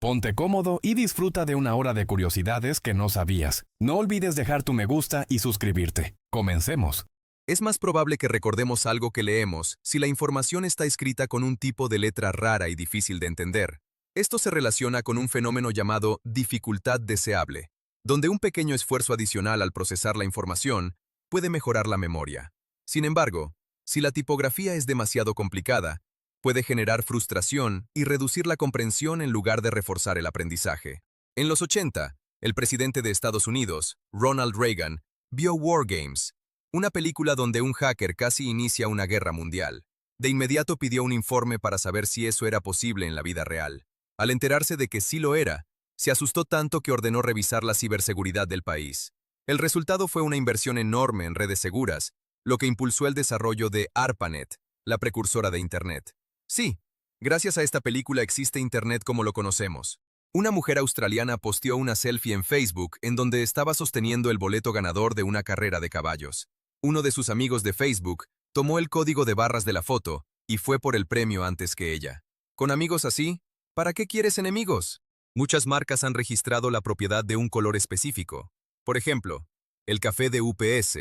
Ponte cómodo y disfruta de una hora de curiosidades que no sabías. No olvides dejar tu me gusta y suscribirte. Comencemos. Es más probable que recordemos algo que leemos si la información está escrita con un tipo de letra rara y difícil de entender. Esto se relaciona con un fenómeno llamado dificultad deseable, donde un pequeño esfuerzo adicional al procesar la información puede mejorar la memoria. Sin embargo, si la tipografía es demasiado complicada, puede generar frustración y reducir la comprensión en lugar de reforzar el aprendizaje. En los 80, el presidente de Estados Unidos, Ronald Reagan, vio War Games, una película donde un hacker casi inicia una guerra mundial. De inmediato pidió un informe para saber si eso era posible en la vida real. Al enterarse de que sí lo era, se asustó tanto que ordenó revisar la ciberseguridad del país. El resultado fue una inversión enorme en redes seguras, lo que impulsó el desarrollo de ARPANET, la precursora de Internet. Sí, gracias a esta película existe Internet como lo conocemos. Una mujer australiana posteó una selfie en Facebook en donde estaba sosteniendo el boleto ganador de una carrera de caballos. Uno de sus amigos de Facebook tomó el código de barras de la foto y fue por el premio antes que ella. Con amigos así, ¿para qué quieres enemigos? Muchas marcas han registrado la propiedad de un color específico. Por ejemplo, el café de UPS,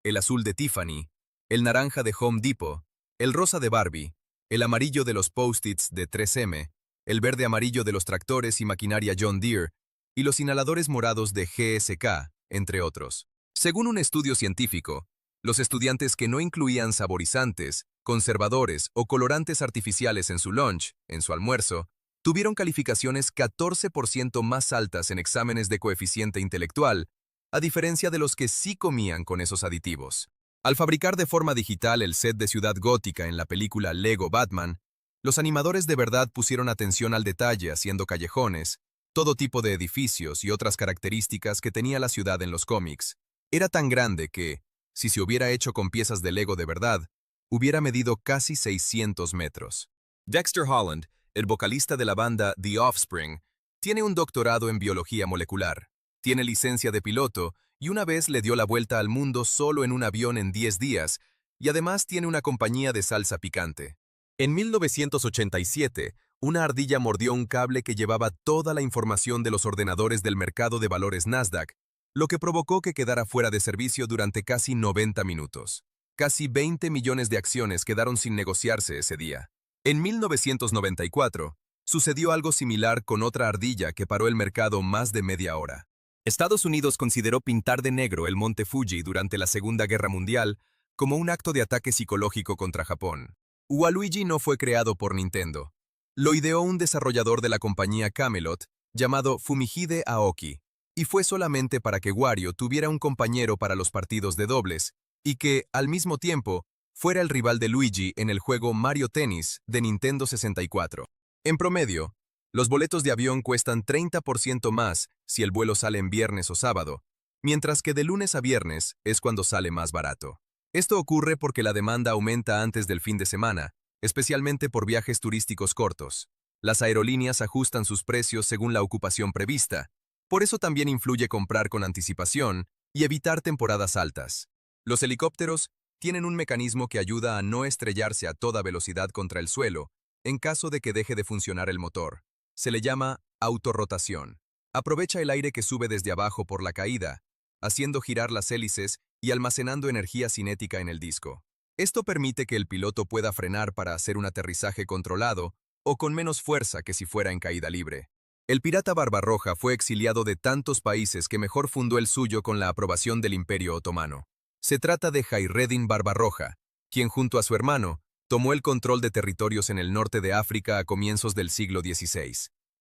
el azul de Tiffany, el naranja de Home Depot, el rosa de Barbie, el amarillo de los Post-its de 3M, el verde amarillo de los tractores y maquinaria John Deere, y los inhaladores morados de GSK, entre otros. Según un estudio científico, los estudiantes que no incluían saborizantes, conservadores o colorantes artificiales en su lunch, en su almuerzo, tuvieron calificaciones 14% más altas en exámenes de coeficiente intelectual, a diferencia de los que sí comían con esos aditivos. Al fabricar de forma digital el set de Ciudad Gótica en la película Lego Batman, los animadores de verdad pusieron atención al detalle haciendo callejones, todo tipo de edificios y otras características que tenía la ciudad en los cómics. Era tan grande que, si se hubiera hecho con piezas de Lego de verdad, hubiera medido casi 600 metros. Dexter Holland, el vocalista de la banda The Offspring, tiene un doctorado en biología molecular, tiene licencia de piloto y una vez le dio la vuelta al mundo solo en un avión en 10 días, y además tiene una compañía de salsa picante. En 1987, una ardilla mordió un cable que llevaba toda la información de los ordenadores del mercado de valores Nasdaq, lo que provocó que quedara fuera de servicio durante casi 90 minutos. Casi 20 millones de acciones quedaron sin negociarse ese día. En 1994, sucedió algo similar con otra ardilla que paró el mercado más de media hora. Estados Unidos consideró pintar de negro el monte Fuji durante la Segunda Guerra Mundial como un acto de ataque psicológico contra Japón. Waluigi no fue creado por Nintendo. Lo ideó un desarrollador de la compañía Camelot llamado Fumihide Aoki, y fue solamente para que Wario tuviera un compañero para los partidos de dobles, y que, al mismo tiempo, fuera el rival de Luigi en el juego Mario Tennis de Nintendo 64. En promedio, los boletos de avión cuestan 30% más si el vuelo sale en viernes o sábado, mientras que de lunes a viernes es cuando sale más barato. Esto ocurre porque la demanda aumenta antes del fin de semana, especialmente por viajes turísticos cortos. Las aerolíneas ajustan sus precios según la ocupación prevista, por eso también influye comprar con anticipación y evitar temporadas altas. Los helicópteros tienen un mecanismo que ayuda a no estrellarse a toda velocidad contra el suelo en caso de que deje de funcionar el motor. Se le llama autorrotación. Aprovecha el aire que sube desde abajo por la caída, haciendo girar las hélices y almacenando energía cinética en el disco. Esto permite que el piloto pueda frenar para hacer un aterrizaje controlado o con menos fuerza que si fuera en caída libre. El pirata Barbarroja fue exiliado de tantos países que mejor fundó el suyo con la aprobación del Imperio Otomano. Se trata de Hayreddin Barbarroja, quien junto a su hermano tomó el control de territorios en el norte de África a comienzos del siglo XVI.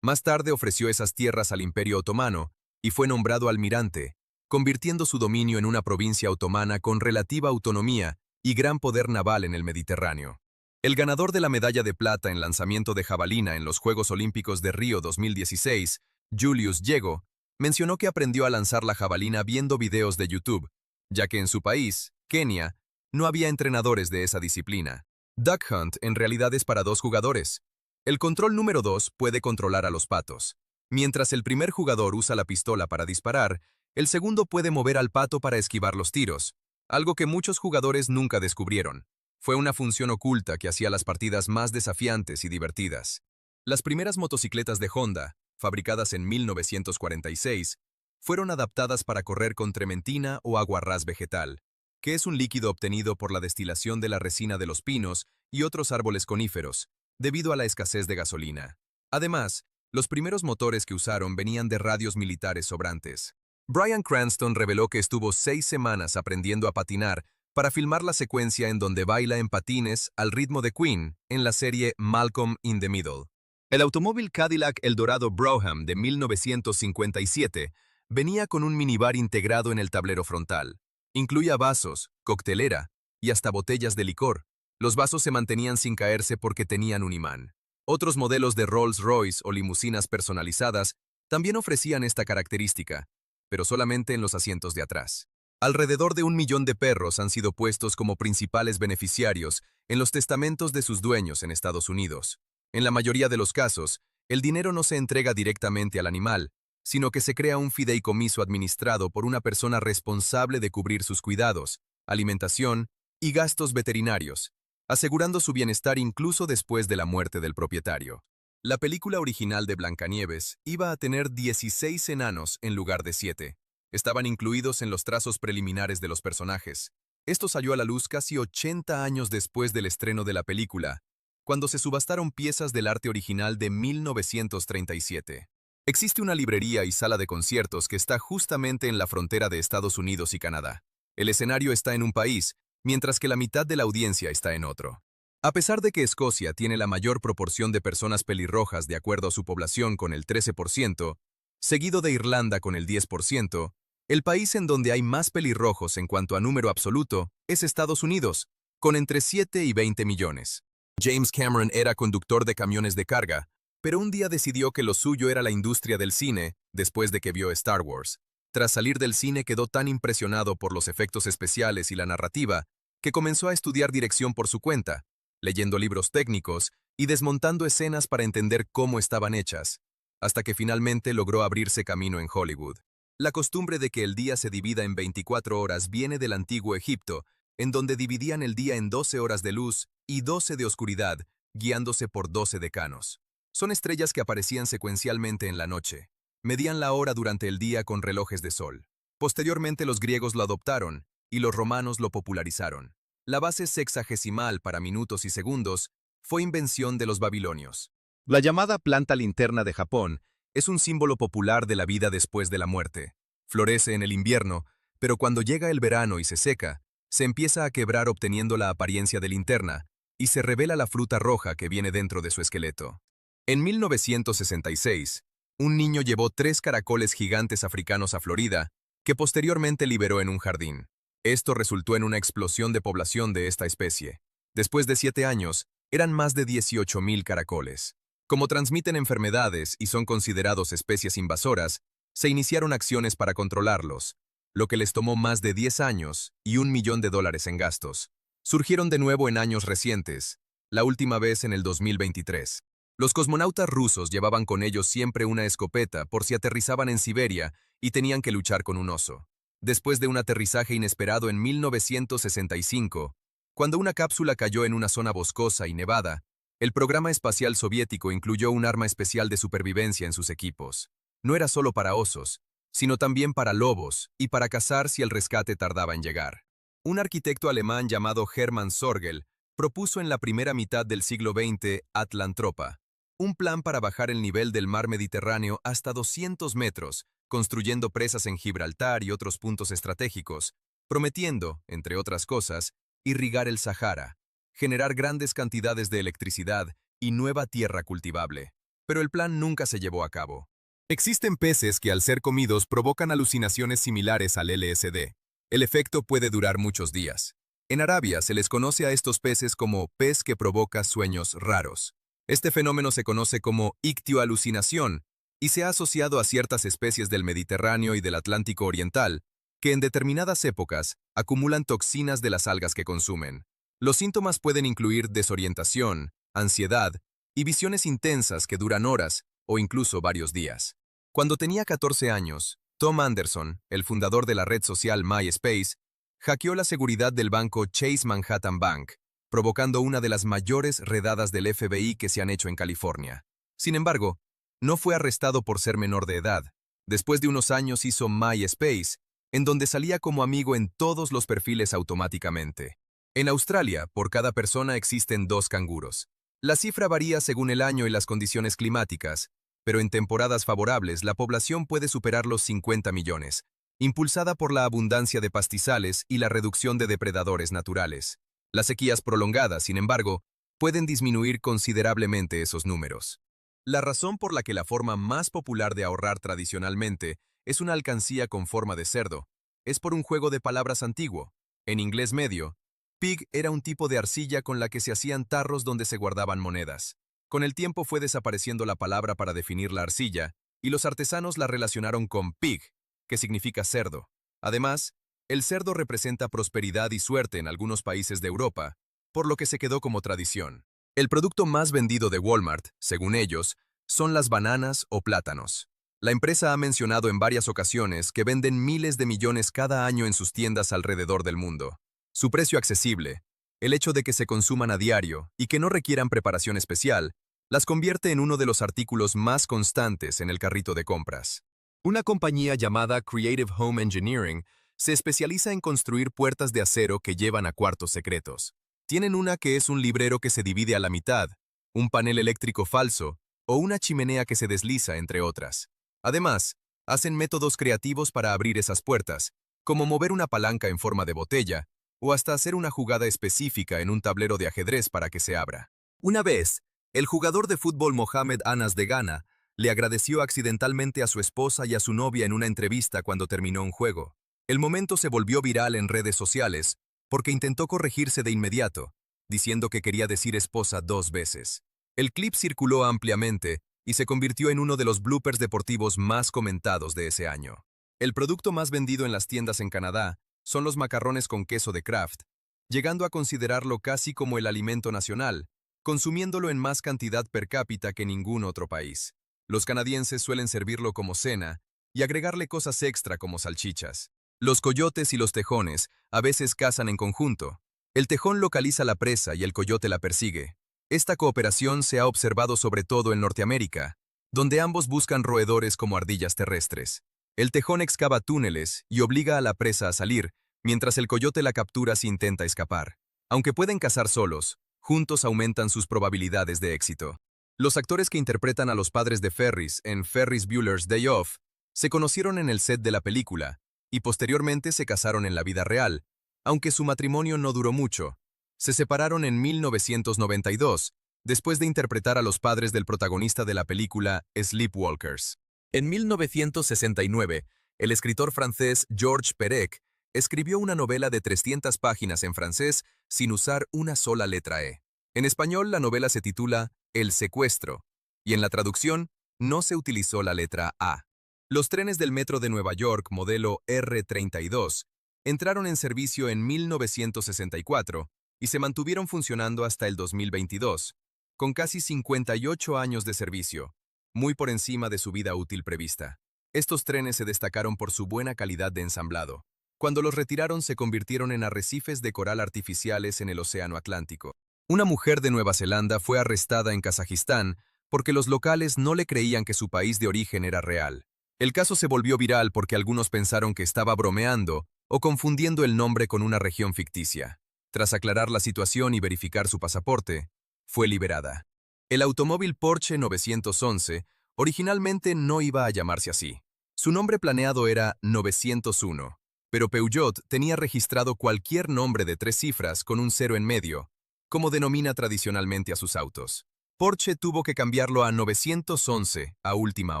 Más tarde ofreció esas tierras al Imperio Otomano y fue nombrado almirante, convirtiendo su dominio en una provincia otomana con relativa autonomía y gran poder naval en el Mediterráneo. El ganador de la medalla de plata en lanzamiento de jabalina en los Juegos Olímpicos de Río 2016, Julius Yego, mencionó que aprendió a lanzar la jabalina viendo videos de YouTube, ya que en su país, Kenia, no había entrenadores de esa disciplina. Duck Hunt en realidad es para 2 jugadores. El control número 2 puede controlar a los patos. Mientras el primer jugador usa la pistola para disparar, el segundo puede mover al pato para esquivar los tiros, algo que muchos jugadores nunca descubrieron. Fue una función oculta que hacía las partidas más desafiantes y divertidas. Las primeras motocicletas de Honda fabricadas en 1946, fueron adaptadas para correr con trementina o aguarrás vegetal, que es un líquido obtenido por la destilación de la resina de los pinos y otros árboles coníferos, debido a la escasez de gasolina. Además, los primeros motores que usaron venían de radios militares sobrantes. Bryan Cranston reveló que estuvo 6 semanas aprendiendo a patinar para filmar la secuencia en donde baila en patines al ritmo de Queen en la serie Malcolm in the Middle. El automóvil Cadillac Eldorado Brougham de 1957 venía con un minibar integrado en el tablero frontal. Incluía vasos, coctelera y hasta botellas de licor. Los vasos se mantenían sin caerse porque tenían un imán. Otros modelos de Rolls-Royce o limusinas personalizadas también ofrecían esta característica, pero solamente en los asientos de atrás. Alrededor de 1 millón de perros han sido puestos como principales beneficiarios en los testamentos de sus dueños en Estados Unidos. En la mayoría de los casos, el dinero no se entrega directamente al animal, sino que se crea un fideicomiso administrado por una persona responsable de cubrir sus cuidados, alimentación y gastos veterinarios, asegurando su bienestar incluso después de la muerte del propietario. La película original de Blancanieves iba a tener 16 enanos en lugar de 7. Estaban incluidos en los trazos preliminares de los personajes. Esto salió a la luz casi 80 años después del estreno de la película, cuando se subastaron piezas del arte original de 1937. Existe una librería y sala de conciertos que está justamente en la frontera de Estados Unidos y Canadá. El escenario está en un país, mientras que la mitad de la audiencia está en otro. A pesar de que Escocia tiene la mayor proporción de personas pelirrojas de acuerdo a su población con el 13%, seguido de Irlanda con el 10%, el país en donde hay más pelirrojos en cuanto a número absoluto es Estados Unidos, con entre 7 y 20 millones. James Cameron era conductor de camiones de carga, pero un día decidió que lo suyo era la industria del cine después de que vio Star Wars. Tras salir del cine quedó tan impresionado por los efectos especiales y la narrativa que comenzó a estudiar dirección por su cuenta, leyendo libros técnicos y desmontando escenas para entender cómo estaban hechas, hasta que finalmente logró abrirse camino en Hollywood. La costumbre de que el día se divida en 24 horas viene del antiguo Egipto, en donde dividían el día en 12 horas de luz y 12 de oscuridad, guiándose por 12 decanos. Son estrellas que aparecían secuencialmente en la noche. Medían la hora durante el día con relojes de sol. Posteriormente los griegos lo adoptaron y los romanos lo popularizaron. La base sexagesimal para minutos y segundos fue invención de los babilonios. La llamada planta linterna de Japón es un símbolo popular de la vida después de la muerte. Florece en el invierno, pero cuando llega el verano y se seca, se empieza a quebrar obteniendo la apariencia de linterna y se revela la fruta roja que viene dentro de su esqueleto. En 1966, un niño llevó 3 caracoles gigantes africanos a Florida, que posteriormente liberó en un jardín. Esto resultó en una explosión de población de esta especie. Después de 7 años, eran más de 18,000 caracoles. Como transmiten enfermedades y son considerados especies invasoras, se iniciaron acciones para controlarlos, lo que les tomó más de 10 años y $1 millón en gastos. Surgieron de nuevo en años recientes, la última vez en el 2023. Los cosmonautas rusos llevaban con ellos siempre una escopeta por si aterrizaban en Siberia y tenían que luchar con un oso. Después de un aterrizaje inesperado en 1965, cuando una cápsula cayó en una zona boscosa y nevada, el programa espacial soviético incluyó un arma especial de supervivencia en sus equipos. No era solo para osos, sino también para lobos y para cazar si el rescate tardaba en llegar. Un arquitecto alemán llamado Hermann Sorgel propuso en la primera mitad del siglo XX Atlantropa, un plan para bajar el nivel del mar Mediterráneo hasta 200 metros, construyendo presas en Gibraltar y otros puntos estratégicos, prometiendo, entre otras cosas, irrigar el Sahara, generar grandes cantidades de electricidad y nueva tierra cultivable. Pero el plan nunca se llevó a cabo. Existen peces que al ser comidos provocan alucinaciones similares al LSD. El efecto puede durar muchos días. En Arabia se les conoce a estos peces como pez que provoca sueños raros. Este fenómeno se conoce como ictioalucinación y se ha asociado a ciertas especies del Mediterráneo y del Atlántico Oriental que en determinadas épocas acumulan toxinas de las algas que consumen. Los síntomas pueden incluir desorientación, ansiedad y visiones intensas que duran horas o incluso varios días. Cuando tenía 14 años, Tom Anderson, el fundador de la red social MySpace, hackeó la seguridad del banco Chase Manhattan Bank, provocando una de las mayores redadas del FBI que se han hecho en California. Sin embargo, No fue arrestado por ser menor de edad. Después de unos años hizo MySpace, en donde salía como amigo en todos los perfiles automáticamente. En Australia, por cada persona existen 2 canguros. La cifra varía según el año y las condiciones climáticas, pero en temporadas favorables la población puede superar los 50 millones, impulsada por la abundancia de pastizales y la reducción de depredadores naturales. Las sequías prolongadas, sin embargo, pueden disminuir considerablemente esos números. La razón por la que la forma más popular de ahorrar tradicionalmente es una alcancía con forma de cerdo es por un juego de palabras antiguo. En inglés medio, pig era un tipo de arcilla con la que se hacían tarros donde se guardaban monedas. Con el tiempo fue desapareciendo la palabra para definir la arcilla, y los artesanos la relacionaron con pig, que significa cerdo. Además, el cerdo representa prosperidad y suerte en algunos países de Europa, por lo que se quedó como tradición. El producto más vendido de Walmart, según ellos, son las bananas o plátanos. La empresa ha mencionado en varias ocasiones que venden miles de millones cada año en sus tiendas alrededor del mundo. Su precio accesible, el hecho de que se consuman a diario y que no requieran preparación especial, las convierte en uno de los artículos más constantes en el carrito de compras. Una compañía llamada Creative Home Engineering se especializa en construir puertas de acero que llevan a cuartos secretos. Tienen una que es un librero que se divide a la mitad, un panel eléctrico falso o una chimenea que se desliza, entre otras. Además, hacen métodos creativos para abrir esas puertas, como mover una palanca en forma de botella o hasta hacer una jugada específica en un tablero de ajedrez para que se abra. Una vez, el jugador de fútbol Mohamed Anas de Ghana le agradeció accidentalmente a su esposa y a su novia en una entrevista cuando terminó un juego. El momento se volvió viral en redes sociales porque intentó corregirse de inmediato, diciendo que quería decir esposa 2 veces. El clip circuló ampliamente y se convirtió en uno de los bloopers deportivos más comentados de ese año. El producto más vendido en las tiendas en Canadá son los macarrones con queso de Kraft, llegando a considerarlo casi como el alimento nacional, consumiéndolo en más cantidad per cápita que ningún otro país. Los canadienses suelen servirlo como cena y agregarle cosas extra como salchichas. Los coyotes y los tejones a veces cazan en conjunto. El tejón localiza la presa y el coyote la persigue. Esta cooperación se ha observado sobre todo en Norteamérica, donde ambos buscan roedores como ardillas terrestres. El tejón excava túneles y obliga a la presa a salir, mientras el coyote la captura si intenta escapar. Aunque pueden cazar solos, juntos aumentan sus probabilidades de éxito. Los actores que interpretan a los padres de Ferris en Ferris Bueller's Day Off se conocieron en el set de la película y posteriormente se casaron en la vida real, aunque su matrimonio no duró mucho. Se separaron en 1992, después de interpretar a los padres del protagonista de la película Sleepwalkers. En 1969, el escritor francés Georges Perec escribió una novela de 300 páginas en francés sin usar una sola letra E. En español, la novela se titula El secuestro, y en la traducción no se utilizó la letra A. Los trenes del metro de Nueva York, modelo R32, entraron en servicio en 1964 y se mantuvieron funcionando hasta el 2022, con casi 58 años de servicio, muy por encima de su vida útil prevista. Estos trenes se destacaron por su buena calidad de ensamblado. Cuando los retiraron se convirtieron en arrecifes de coral artificiales en el Océano Atlántico. Una mujer de Nueva Zelanda fue arrestada en Kazajistán porque los locales no le creían que su país de origen era real. El caso se volvió viral porque algunos pensaron que estaba bromeando o confundiendo el nombre con una región ficticia. Tras aclarar la situación y verificar su pasaporte, fue liberada. El automóvil Porsche 911 originalmente no iba a llamarse así. Su nombre planeado era 901, pero Peugeot tenía registrado cualquier nombre de 3 cifras con un 0 en medio, como denomina tradicionalmente a sus autos. Porsche tuvo que cambiarlo a 911 a última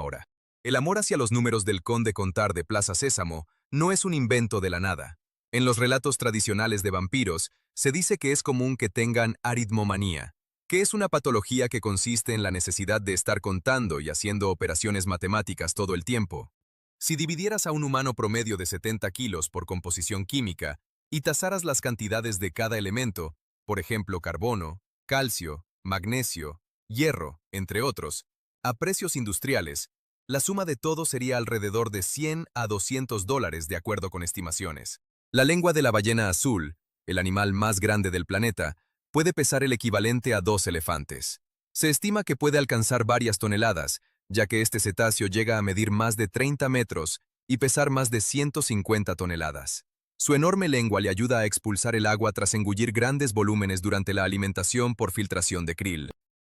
hora. El amor hacia los números del Conde Contar de Plaza Sésamo no es un invento de la nada. En los relatos tradicionales de vampiros, se dice que es común que tengan aritmomanía, que es una patología que consiste en la necesidad de estar contando y haciendo operaciones matemáticas todo el tiempo. Si dividieras a un humano promedio de 70 kilos por composición química y tasaras las cantidades de cada elemento, por ejemplo carbono, calcio, magnesio, hierro, entre otros, a precios industriales, la suma de todo sería alrededor de $100 a $200 de acuerdo con estimaciones. La lengua de la ballena azul, el animal más grande del planeta, puede pesar el equivalente a 2 elefantes. Se estima que puede alcanzar varias toneladas, ya que este cetáceo llega a medir más de 30 metros y pesar más de 150 toneladas. Su enorme lengua le ayuda a expulsar el agua tras engullir grandes volúmenes durante la alimentación por filtración de krill.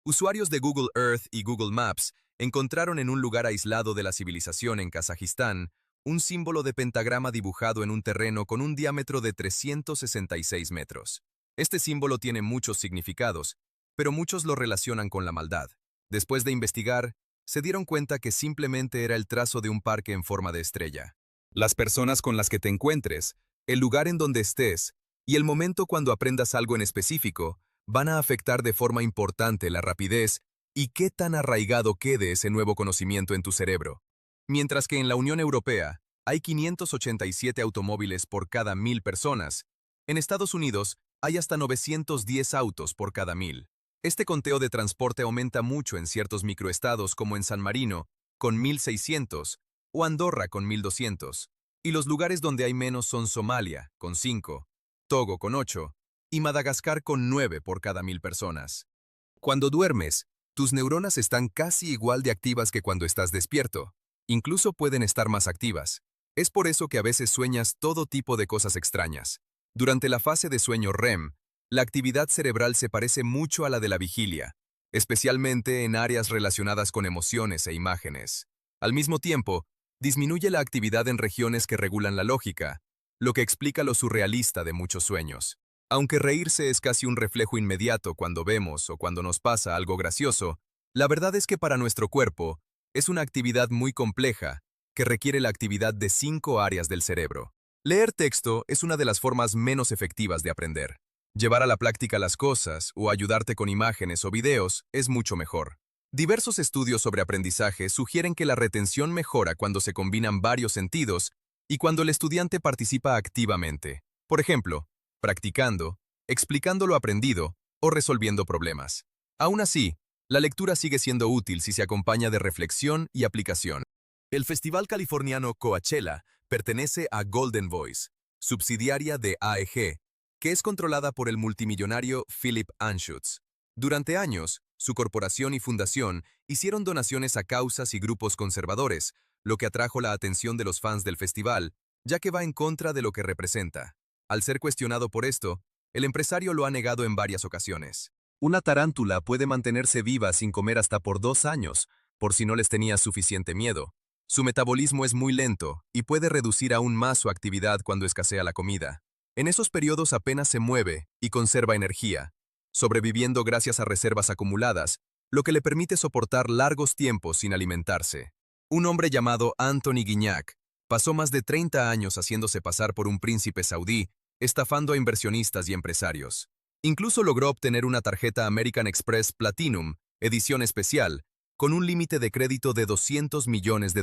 Usuarios de Google Earth y Google Maps encontraron en un lugar aislado de la civilización en Kazajistán un símbolo de pentagrama dibujado en un terreno con un diámetro de 366 metros. Este símbolo tiene muchos significados, pero muchos lo relacionan con la maldad. Después de investigar, se dieron cuenta que simplemente era el trazo de un parque en forma de estrella. Las personas con las que te encuentres, el lugar en donde estés y el momento cuando aprendas algo en específico van a afectar de forma importante la rapidez y qué tan arraigado quede ese nuevo conocimiento en tu cerebro. Mientras que en la Unión Europea hay 587 automóviles por cada 1000 personas, en Estados Unidos hay hasta 910 autos por cada 1000. Este conteo de transporte aumenta mucho en ciertos microestados como en San Marino, con 1600, o Andorra con 1200. Y los lugares donde hay menos son Somalia, con 5, Togo con 8, y Madagascar con 9 por cada 1000 personas. Cuando duermes, tus neuronas están casi igual de activas que cuando estás despierto. Incluso pueden estar más activas. Es por eso que a veces sueñas todo tipo de cosas extrañas. Durante la fase de sueño REM, la actividad cerebral se parece mucho a la de la vigilia, especialmente en áreas relacionadas con emociones e imágenes. Al mismo tiempo, disminuye la actividad en regiones que regulan la lógica, lo que explica lo surrealista de muchos sueños. Aunque reírse es casi un reflejo inmediato cuando vemos o cuando nos pasa algo gracioso, la verdad es que para nuestro cuerpo es una actividad muy compleja que requiere la actividad de 5 áreas del cerebro. Leer texto es una de las formas menos efectivas de aprender. Llevar a la práctica las cosas o ayudarte con imágenes o videos es mucho mejor. Diversos estudios sobre aprendizaje sugieren que la retención mejora cuando se combinan varios sentidos y cuando el estudiante participa activamente. Por ejemplo, practicando, explicando lo aprendido o resolviendo problemas. Aún así, la lectura sigue siendo útil si se acompaña de reflexión y aplicación. El festival californiano Coachella pertenece a Golden Voice, subsidiaria de AEG, que es controlada por el multimillonario Philip Anschutz. Durante años, su corporación y fundación hicieron donaciones a causas y grupos conservadores, lo que atrajo la atención de los fans del festival, ya que va en contra de lo que representa. Al ser cuestionado por esto, el empresario lo ha negado en varias ocasiones. Una tarántula puede mantenerse viva sin comer hasta por 2 años, por si no les tenía suficiente miedo. Su metabolismo es muy lento y puede reducir aún más su actividad cuando escasea la comida. En esos periodos apenas se mueve y conserva energía, sobreviviendo gracias a reservas acumuladas, lo que le permite soportar largos tiempos sin alimentarse. Un hombre llamado Anthony Guignac pasó más de 30 años haciéndose pasar por un príncipe saudí, estafando a inversionistas y empresarios. Incluso logró obtener una tarjeta American Express Platinum, edición especial, con un límite de crédito de $200 millones.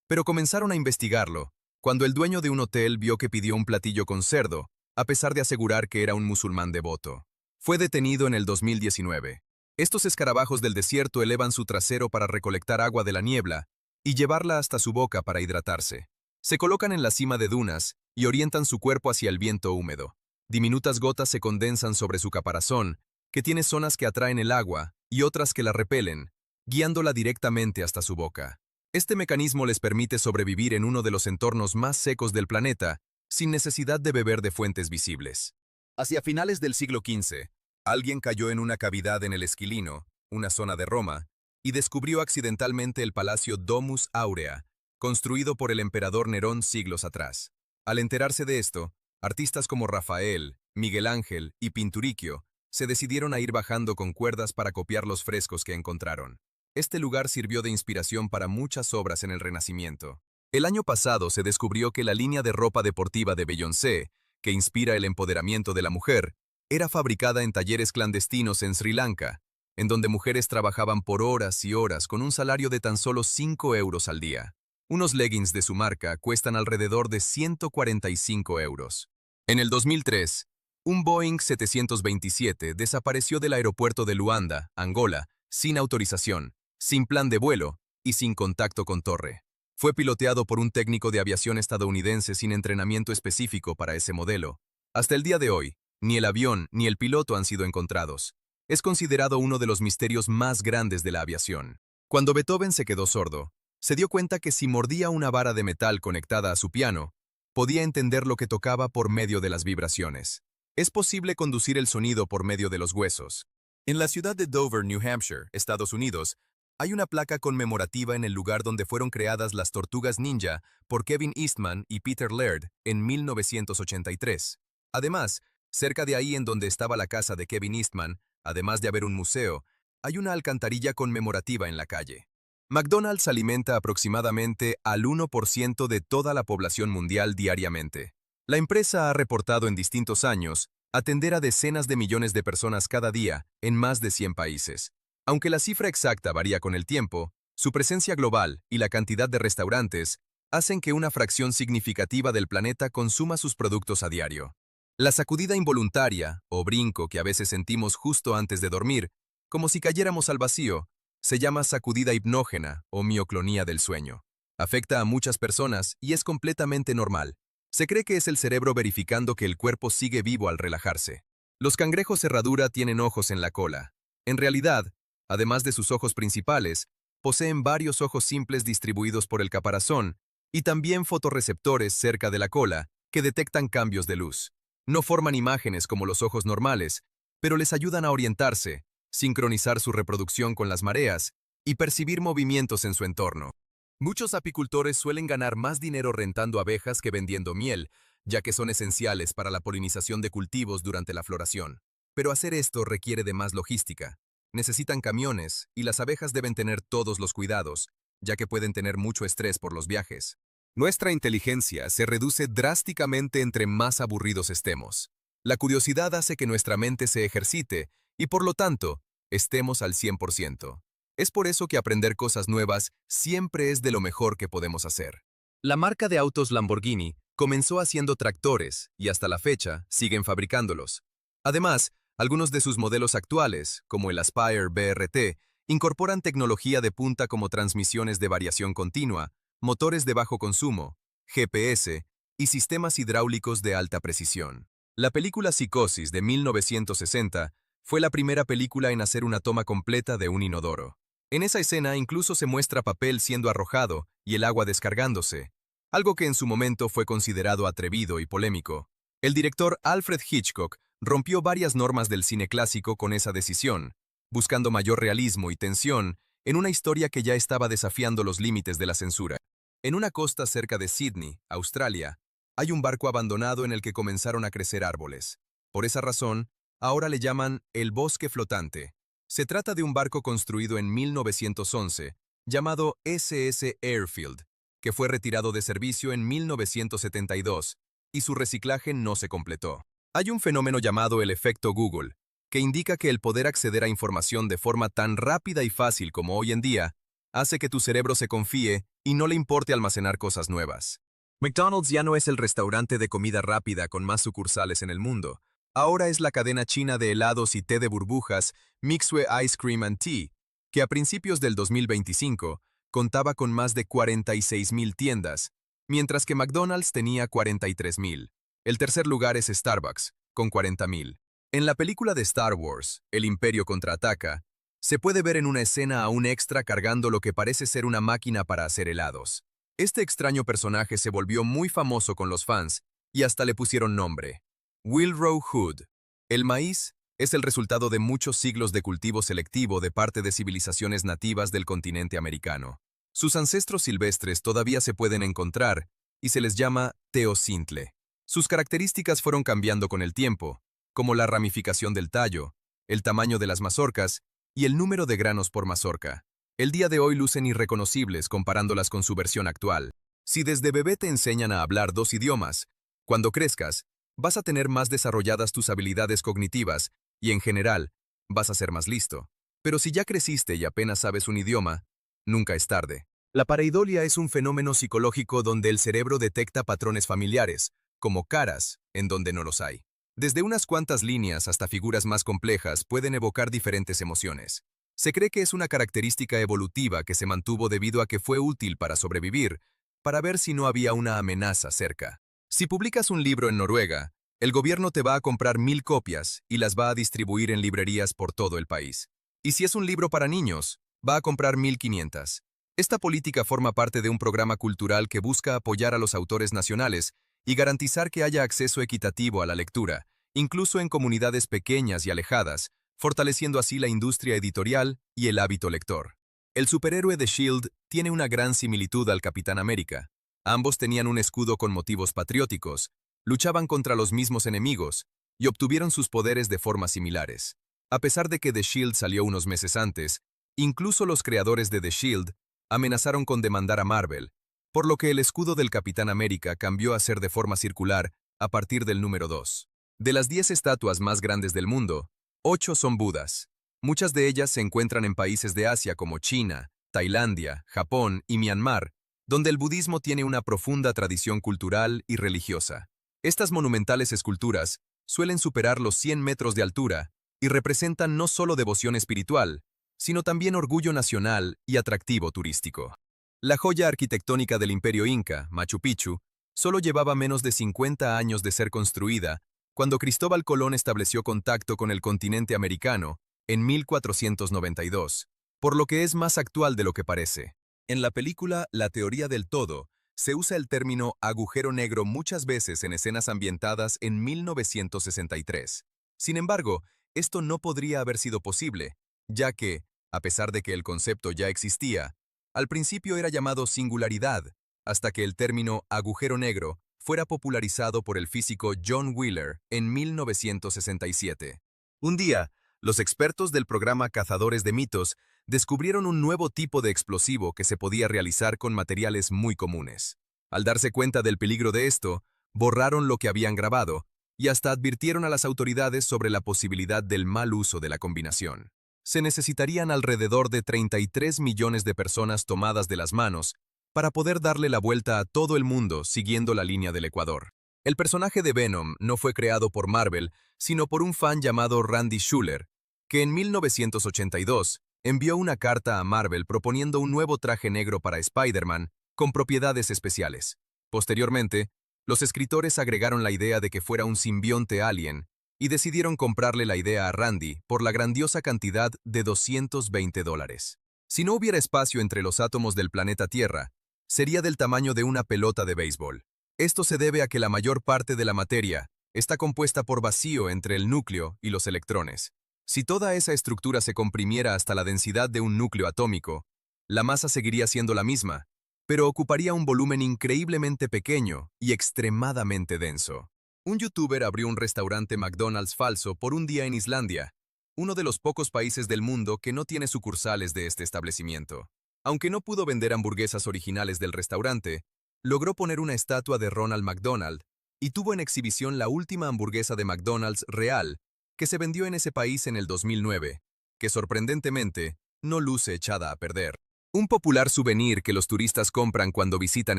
Pero comenzaron a investigarlo, cuando el dueño de un hotel vio que pidió un platillo con cerdo, a pesar de asegurar que era un musulmán devoto. Fue detenido en el 2019. Estos escarabajos del desierto elevan su trasero para recolectar agua de la niebla y llevarla hasta su boca para hidratarse. Se colocan en la cima de dunas y orientan su cuerpo hacia el viento húmedo. Diminutas gotas se condensan sobre su caparazón, que tiene zonas que atraen el agua y otras que la repelen, guiándola directamente hasta su boca. Este mecanismo les permite sobrevivir en uno de los entornos más secos del planeta, sin necesidad de beber de fuentes visibles. Hacia finales del siglo XV, alguien cayó en una cavidad en el Esquilino, una zona de Roma, y descubrió accidentalmente el palacio Domus Aurea, construido por el emperador Nerón siglos atrás. Al enterarse de esto, artistas como Rafael, Miguel Ángel y Pinturicchio se decidieron a ir bajando con cuerdas para copiar los frescos que encontraron. Este lugar sirvió de inspiración para muchas obras en el Renacimiento. El año pasado se descubrió que la línea de ropa deportiva de Beyoncé, que inspira el empoderamiento de la mujer, era fabricada en talleres clandestinos en Sri Lanka, en donde mujeres trabajaban por horas y horas con un salario de tan solo 5 euros al día. Unos leggings de su marca cuestan alrededor de 145 euros. En el 2003, un Boeing 727 desapareció del aeropuerto de Luanda, Angola, sin autorización, sin plan de vuelo y sin contacto con torre. Fue piloteado por un técnico de aviación estadounidense sin entrenamiento específico para ese modelo. Hasta el día de hoy, ni el avión ni el piloto han sido encontrados. Es considerado uno de los misterios más grandes de la aviación. Cuando Beethoven se quedó sordo, se dio cuenta que si mordía una vara de metal conectada a su piano, podía entender lo que tocaba por medio de las vibraciones. Es posible conducir el sonido por medio de los huesos. En la ciudad de Dover, New Hampshire, Estados Unidos, hay una placa conmemorativa en el lugar donde fueron creadas las tortugas ninja por Kevin Eastman y Peter Laird en 1983. Además, cerca de ahí en donde estaba la casa de Kevin Eastman, además de haber un museo, hay una alcantarilla conmemorativa en la calle. McDonald's alimenta aproximadamente al 1% de toda la población mundial diariamente. La empresa ha reportado en distintos años atender a decenas de millones de personas cada día en más de 100 países. Aunque la cifra exacta varía con el tiempo, su presencia global y la cantidad de restaurantes hacen que una fracción significativa del planeta consuma sus productos a diario. La sacudida involuntaria, o brinco que a veces sentimos justo antes de dormir, como si cayéramos al vacío, se llama sacudida hipnógena o mioclonía del sueño. Afecta a muchas personas y es completamente normal. Se cree que es el cerebro verificando que el cuerpo sigue vivo al relajarse. Los cangrejos herradura tienen ojos en la cola. En realidad, además de sus ojos principales, poseen varios ojos simples distribuidos por el caparazón y también fotorreceptores cerca de la cola que detectan cambios de luz. No forman imágenes como los ojos normales, pero les ayudan a orientarse, sincronizar su reproducción con las mareas y percibir movimientos en su entorno. Muchos apicultores suelen ganar más dinero rentando abejas que vendiendo miel, ya que son esenciales para la polinización de cultivos durante la floración. Pero hacer esto requiere de más logística. Necesitan camiones y las abejas deben tener todos los cuidados, ya que pueden tener mucho estrés por los viajes. Nuestra inteligencia se reduce drásticamente entre más aburridos estemos. La curiosidad hace que nuestra mente se ejercite y, por lo tanto, estemos al 100%. Es por eso que aprender cosas nuevas siempre es de lo mejor que podemos hacer. La marca de autos Lamborghini comenzó haciendo tractores y hasta la fecha siguen fabricándolos. Además, algunos de sus modelos actuales, como el Aspire BRT, incorporan tecnología de punta como transmisiones de variación continua, motores de bajo consumo, GPS y sistemas hidráulicos de alta precisión. La película Psicosis de 1960 fue la primera película en hacer una toma completa de un inodoro. En esa escena incluso se muestra papel siendo arrojado y el agua descargándose, algo que en su momento fue considerado atrevido y polémico. El director Alfred Hitchcock rompió varias normas del cine clásico con esa decisión, buscando mayor realismo y tensión en una historia que ya estaba desafiando los límites de la censura. En una costa cerca de Sydney, Australia, hay un barco abandonado en el que comenzaron a crecer árboles. Por esa razón, ahora le llaman el bosque flotante. Se trata de un barco construido en 1911, llamado SS Airfield, que fue retirado de servicio en 1972, y su reciclaje no se completó. Hay un fenómeno llamado el efecto Google, que indica que el poder acceder a información de forma tan rápida y fácil como hoy en día, hace que tu cerebro se confíe y no le importe almacenar cosas nuevas. McDonald's ya no es el restaurante de comida rápida con más sucursales en el mundo. Ahora es la cadena china de helados y té de burbujas Mixue Ice Cream and Tea, que a principios del 2025 contaba con más de 46,000 tiendas, mientras que McDonald's tenía 43,000. El tercer lugar es Starbucks, con 40,000. En la película de Star Wars, El Imperio contraataca, se puede ver en una escena a un extra cargando lo que parece ser una máquina para hacer helados. Este extraño personaje se volvió muy famoso con los fans y hasta le pusieron nombre: Wilbur Hood. El maíz es el resultado de muchos siglos de cultivo selectivo de parte de civilizaciones nativas del continente americano. Sus ancestros silvestres todavía se pueden encontrar y se les llama teocintle. Sus características fueron cambiando con el tiempo, como la ramificación del tallo, el tamaño de las mazorcas y el número de granos por mazorca. El día de hoy lucen irreconocibles comparándolas con su versión actual. Si desde bebé te enseñan a hablar 2 idiomas, cuando crezcas, vas a tener más desarrolladas tus habilidades cognitivas y, en general, vas a ser más listo. Pero si ya creciste y apenas sabes un idioma, nunca es tarde. La pareidolia es un fenómeno psicológico donde el cerebro detecta patrones familiares, como caras, en donde no los hay. Desde unas cuantas líneas hasta figuras más complejas pueden evocar diferentes emociones. Se cree que es una característica evolutiva que se mantuvo debido a que fue útil para sobrevivir, para ver si no había una amenaza cerca. Si publicas un libro en Noruega, el gobierno te va a comprar 1,000 copias y las va a distribuir en librerías por todo el país. Y si es un libro para niños, Va a comprar 1.500. Esta política forma parte de un programa cultural que busca apoyar a los autores nacionales y garantizar que haya acceso equitativo a la lectura, incluso en comunidades pequeñas y alejadas, fortaleciendo así la industria editorial y el hábito lector. El superhéroe de S.H.I.E.L.D. tiene una gran similitud al Capitán América. Ambos tenían un escudo con motivos patrióticos, luchaban contra los mismos enemigos y obtuvieron sus poderes de formas similares. A pesar de que The S.H.I.E.L.D. salió unos meses antes, incluso los creadores de The S.H.I.E.L.D. amenazaron con demandar a Marvel, por lo que el escudo del Capitán América cambió a ser de forma circular a partir del número 2. De las 10 estatuas más grandes del mundo, 8 son Budas. Muchas de ellas se encuentran en países de Asia como China, Tailandia, Japón y Myanmar, donde el budismo tiene una profunda tradición cultural y religiosa. Estas monumentales esculturas suelen superar los 100 metros de altura y representan no solo devoción espiritual, sino también orgullo nacional y atractivo turístico. La joya arquitectónica del Imperio Inca, Machu Picchu, solo llevaba menos de 50 años de ser construida cuando Cristóbal Colón estableció contacto con el continente americano en 1492, por lo que es más actual de lo que parece. En la película La teoría del todo, se usa el término agujero negro muchas veces en escenas ambientadas en 1963. Sin embargo, esto no podría haber sido posible, ya que, a pesar de que el concepto ya existía, al principio era llamado singularidad, hasta que el término agujero negro fuera popularizado por el físico John Wheeler en 1967. Un día, los expertos del programa Cazadores de Mitos descubrieron un nuevo tipo de explosivo que se podía realizar con materiales muy comunes. Al darse cuenta del peligro de esto, borraron lo que habían grabado y hasta advirtieron a las autoridades sobre la posibilidad del mal uso de la combinación. Se necesitarían alrededor de 33 millones de personas tomadas de las manos para poder darle la vuelta a todo el mundo siguiendo la línea del Ecuador. El personaje de Venom no fue creado por Marvel, sino por un fan llamado Randy Schuller, que en 1982 envió una carta a Marvel proponiendo un nuevo traje negro para Spider-Man con propiedades especiales. Posteriormente, los escritores agregaron la idea de que fuera un simbionte alien y decidieron comprarle la idea a Randy por la grandiosa cantidad de $220. Si no hubiera espacio entre los átomos del planeta Tierra, sería del tamaño de una pelota de béisbol. Esto se debe a que la mayor parte de la materia está compuesta por vacío entre el núcleo y los electrones. Si toda esa estructura se comprimiera hasta la densidad de un núcleo atómico, la masa seguiría siendo la misma, pero ocuparía un volumen increíblemente pequeño y extremadamente denso. Un youtuber abrió un restaurante McDonald's falso por un día en Islandia, uno de los pocos países del mundo que no tiene sucursales de este establecimiento. Aunque no pudo vender hamburguesas originales del restaurante, logró poner una estatua de Ronald McDonald y tuvo en exhibición la última hamburguesa de McDonald's real que se vendió en ese país en el 2009, que sorprendentemente no luce echada a perder. Un popular souvenir que los turistas compran cuando visitan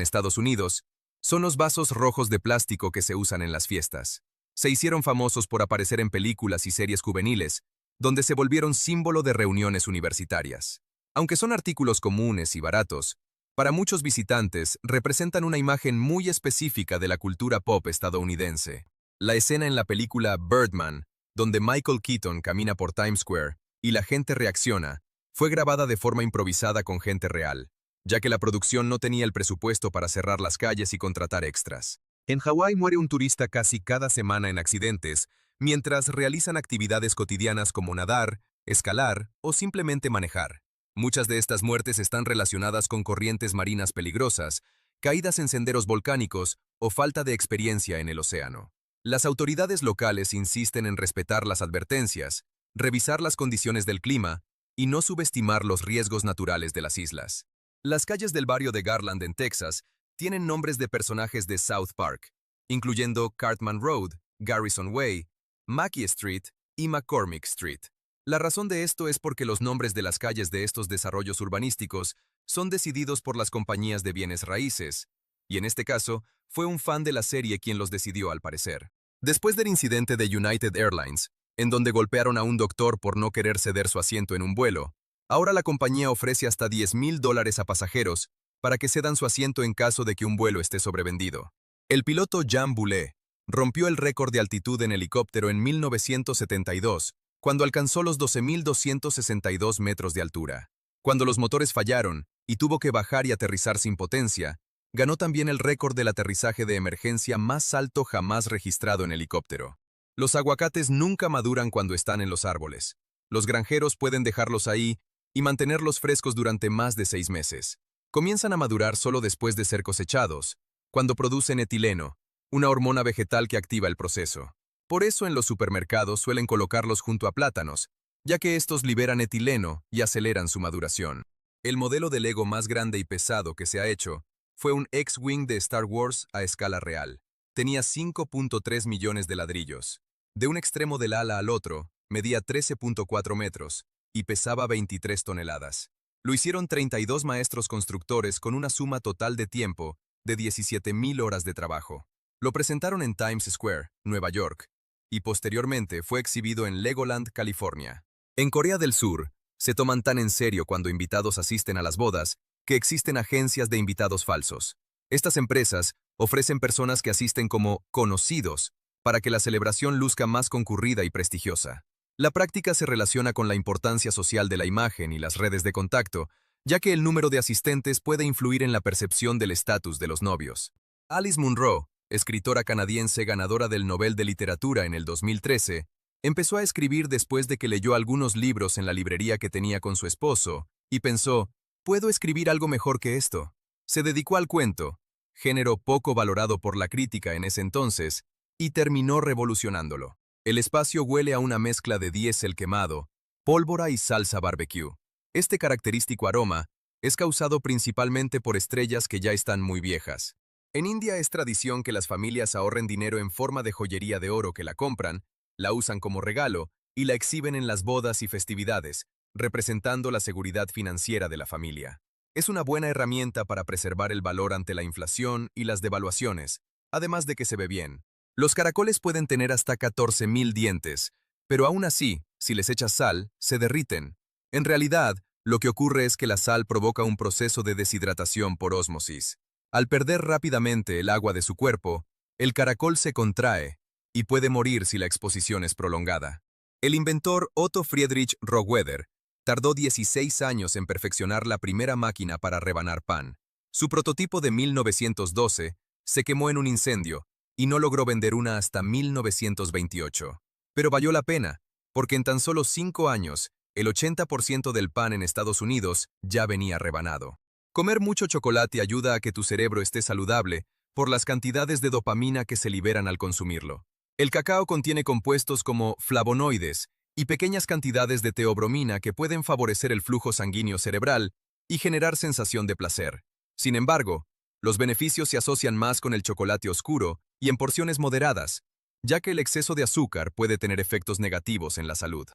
Estados Unidos son los vasos rojos de plástico que se usan en las fiestas. Se hicieron famosos por aparecer en películas y series juveniles, donde se volvieron símbolo de reuniones universitarias. Aunque son artículos comunes y baratos, para muchos visitantes representan una imagen muy específica de la cultura pop estadounidense. La escena en la película Birdman, donde Michael Keaton camina por Times Square y la gente reacciona, fue grabada de forma improvisada con gente real, ya que la producción no tenía el presupuesto para cerrar las calles y contratar extras. En Hawái muere un turista casi cada semana en accidentes, mientras realizan actividades cotidianas como nadar, escalar o simplemente manejar. Muchas de estas muertes están relacionadas con corrientes marinas peligrosas, caídas en senderos volcánicos o falta de experiencia en el océano. Las autoridades locales insisten en respetar las advertencias, revisar las condiciones del clima y no subestimar los riesgos naturales de las islas. Las calles del barrio de Garland en Texas tienen nombres de personajes de South Park, incluyendo Cartman Road, Garrison Way, Mackey Street y McCormick Street. La razón de esto es porque los nombres de las calles de estos desarrollos urbanísticos son decididos por las compañías de bienes raíces, y en este caso, fue un fan de la serie quien los decidió al parecer. Después del incidente de United Airlines, en donde golpearon a un doctor por no querer ceder su asiento en un vuelo, ahora la compañía ofrece hasta $10,000 a pasajeros para que cedan su asiento en caso de que un vuelo esté sobrevendido. El piloto Jean Boulet rompió el récord de altitud en helicóptero en 1972, cuando alcanzó los 12,262 metros de altura. Cuando los motores fallaron y tuvo que bajar y aterrizar sin potencia, ganó también el récord del aterrizaje de emergencia más alto jamás registrado en helicóptero. Los aguacates nunca maduran cuando están en los árboles. Los granjeros pueden dejarlos ahí y mantenerlos frescos durante más de 6 meses. Comienzan a madurar solo después de ser cosechados, cuando producen etileno, una hormona vegetal que activa el proceso. Por eso en los supermercados suelen colocarlos junto a plátanos, ya que estos liberan etileno y aceleran su maduración. El modelo de Lego más grande y pesado que se ha hecho fue un X-Wing de Star Wars a escala real. Tenía 5.3 millones de ladrillos. De un extremo del ala al otro, medía 13.4 metros y pesaba 23 toneladas. Lo hicieron 32 maestros constructores con una suma total de tiempo de 17.000 horas de trabajo. Lo presentaron en Times Square, Nueva York, y posteriormente fue exhibido en Legoland, California. En Corea del Sur, se toman tan en serio cuando invitados asisten a las bodas que existen agencias de invitados falsos. Estas empresas ofrecen personas que asisten como conocidos para que la celebración luzca más concurrida y prestigiosa. La práctica se relaciona con la importancia social de la imagen y las redes de contacto, ya que el número de asistentes puede influir en la percepción del estatus de los novios. Alice Munro, escritora canadiense ganadora del Nobel de Literatura en el 2013, empezó a escribir después de que leyó algunos libros en la librería que tenía con su esposo, y pensó, ¿puedo escribir algo mejor que esto? Se dedicó al cuento, género poco valorado por la crítica en ese entonces, y terminó revolucionándolo. El espacio huele a una mezcla de diésel quemado, pólvora y salsa barbecue. Este característico aroma es causado principalmente por estrellas que ya están muy viejas. En India es tradición que las familias ahorren dinero en forma de joyería de oro que la compran, la usan como regalo y la exhiben en las bodas y festividades, representando la seguridad financiera de la familia. Es una buena herramienta para preservar el valor ante la inflación y las devaluaciones, además de que se ve bien. Los caracoles pueden tener hasta 14.000 dientes, pero aún así, si les echas sal, se derriten. En realidad, lo que ocurre es que la sal provoca un proceso de deshidratación por ósmosis. Al perder rápidamente el agua de su cuerpo, el caracol se contrae y puede morir si la exposición es prolongada. El inventor Otto Friedrich Rohwedder tardó 16 años en perfeccionar la primera máquina para rebanar pan. Su prototipo de 1912 se quemó en un incendio y no logró vender una hasta 1928. Pero valió la pena, porque en tan solo 5 años, el 80% del pan en Estados Unidos ya venía rebanado. Comer mucho chocolate ayuda a que tu cerebro esté saludable por las cantidades de dopamina que se liberan al consumirlo. El cacao contiene compuestos como flavonoides y pequeñas cantidades de teobromina que pueden favorecer el flujo sanguíneo cerebral y generar sensación de placer. Sin embargo, los beneficios se asocian más con el chocolate oscuro y en porciones moderadas, ya que el exceso de azúcar puede tener efectos negativos en la salud.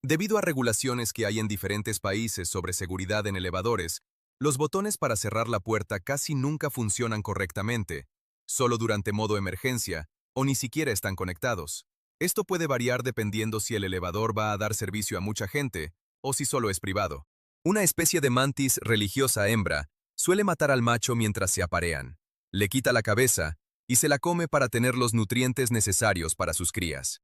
Debido a regulaciones que hay en diferentes países sobre seguridad en elevadores, los botones para cerrar la puerta casi nunca funcionan correctamente, solo durante modo emergencia, o ni siquiera están conectados. Esto puede variar dependiendo si el elevador va a dar servicio a mucha gente o si solo es privado. Una especie de mantis religiosa hembra suele matar al macho mientras se aparean. Le quita la cabeza y se la come para tener los nutrientes necesarios para sus crías.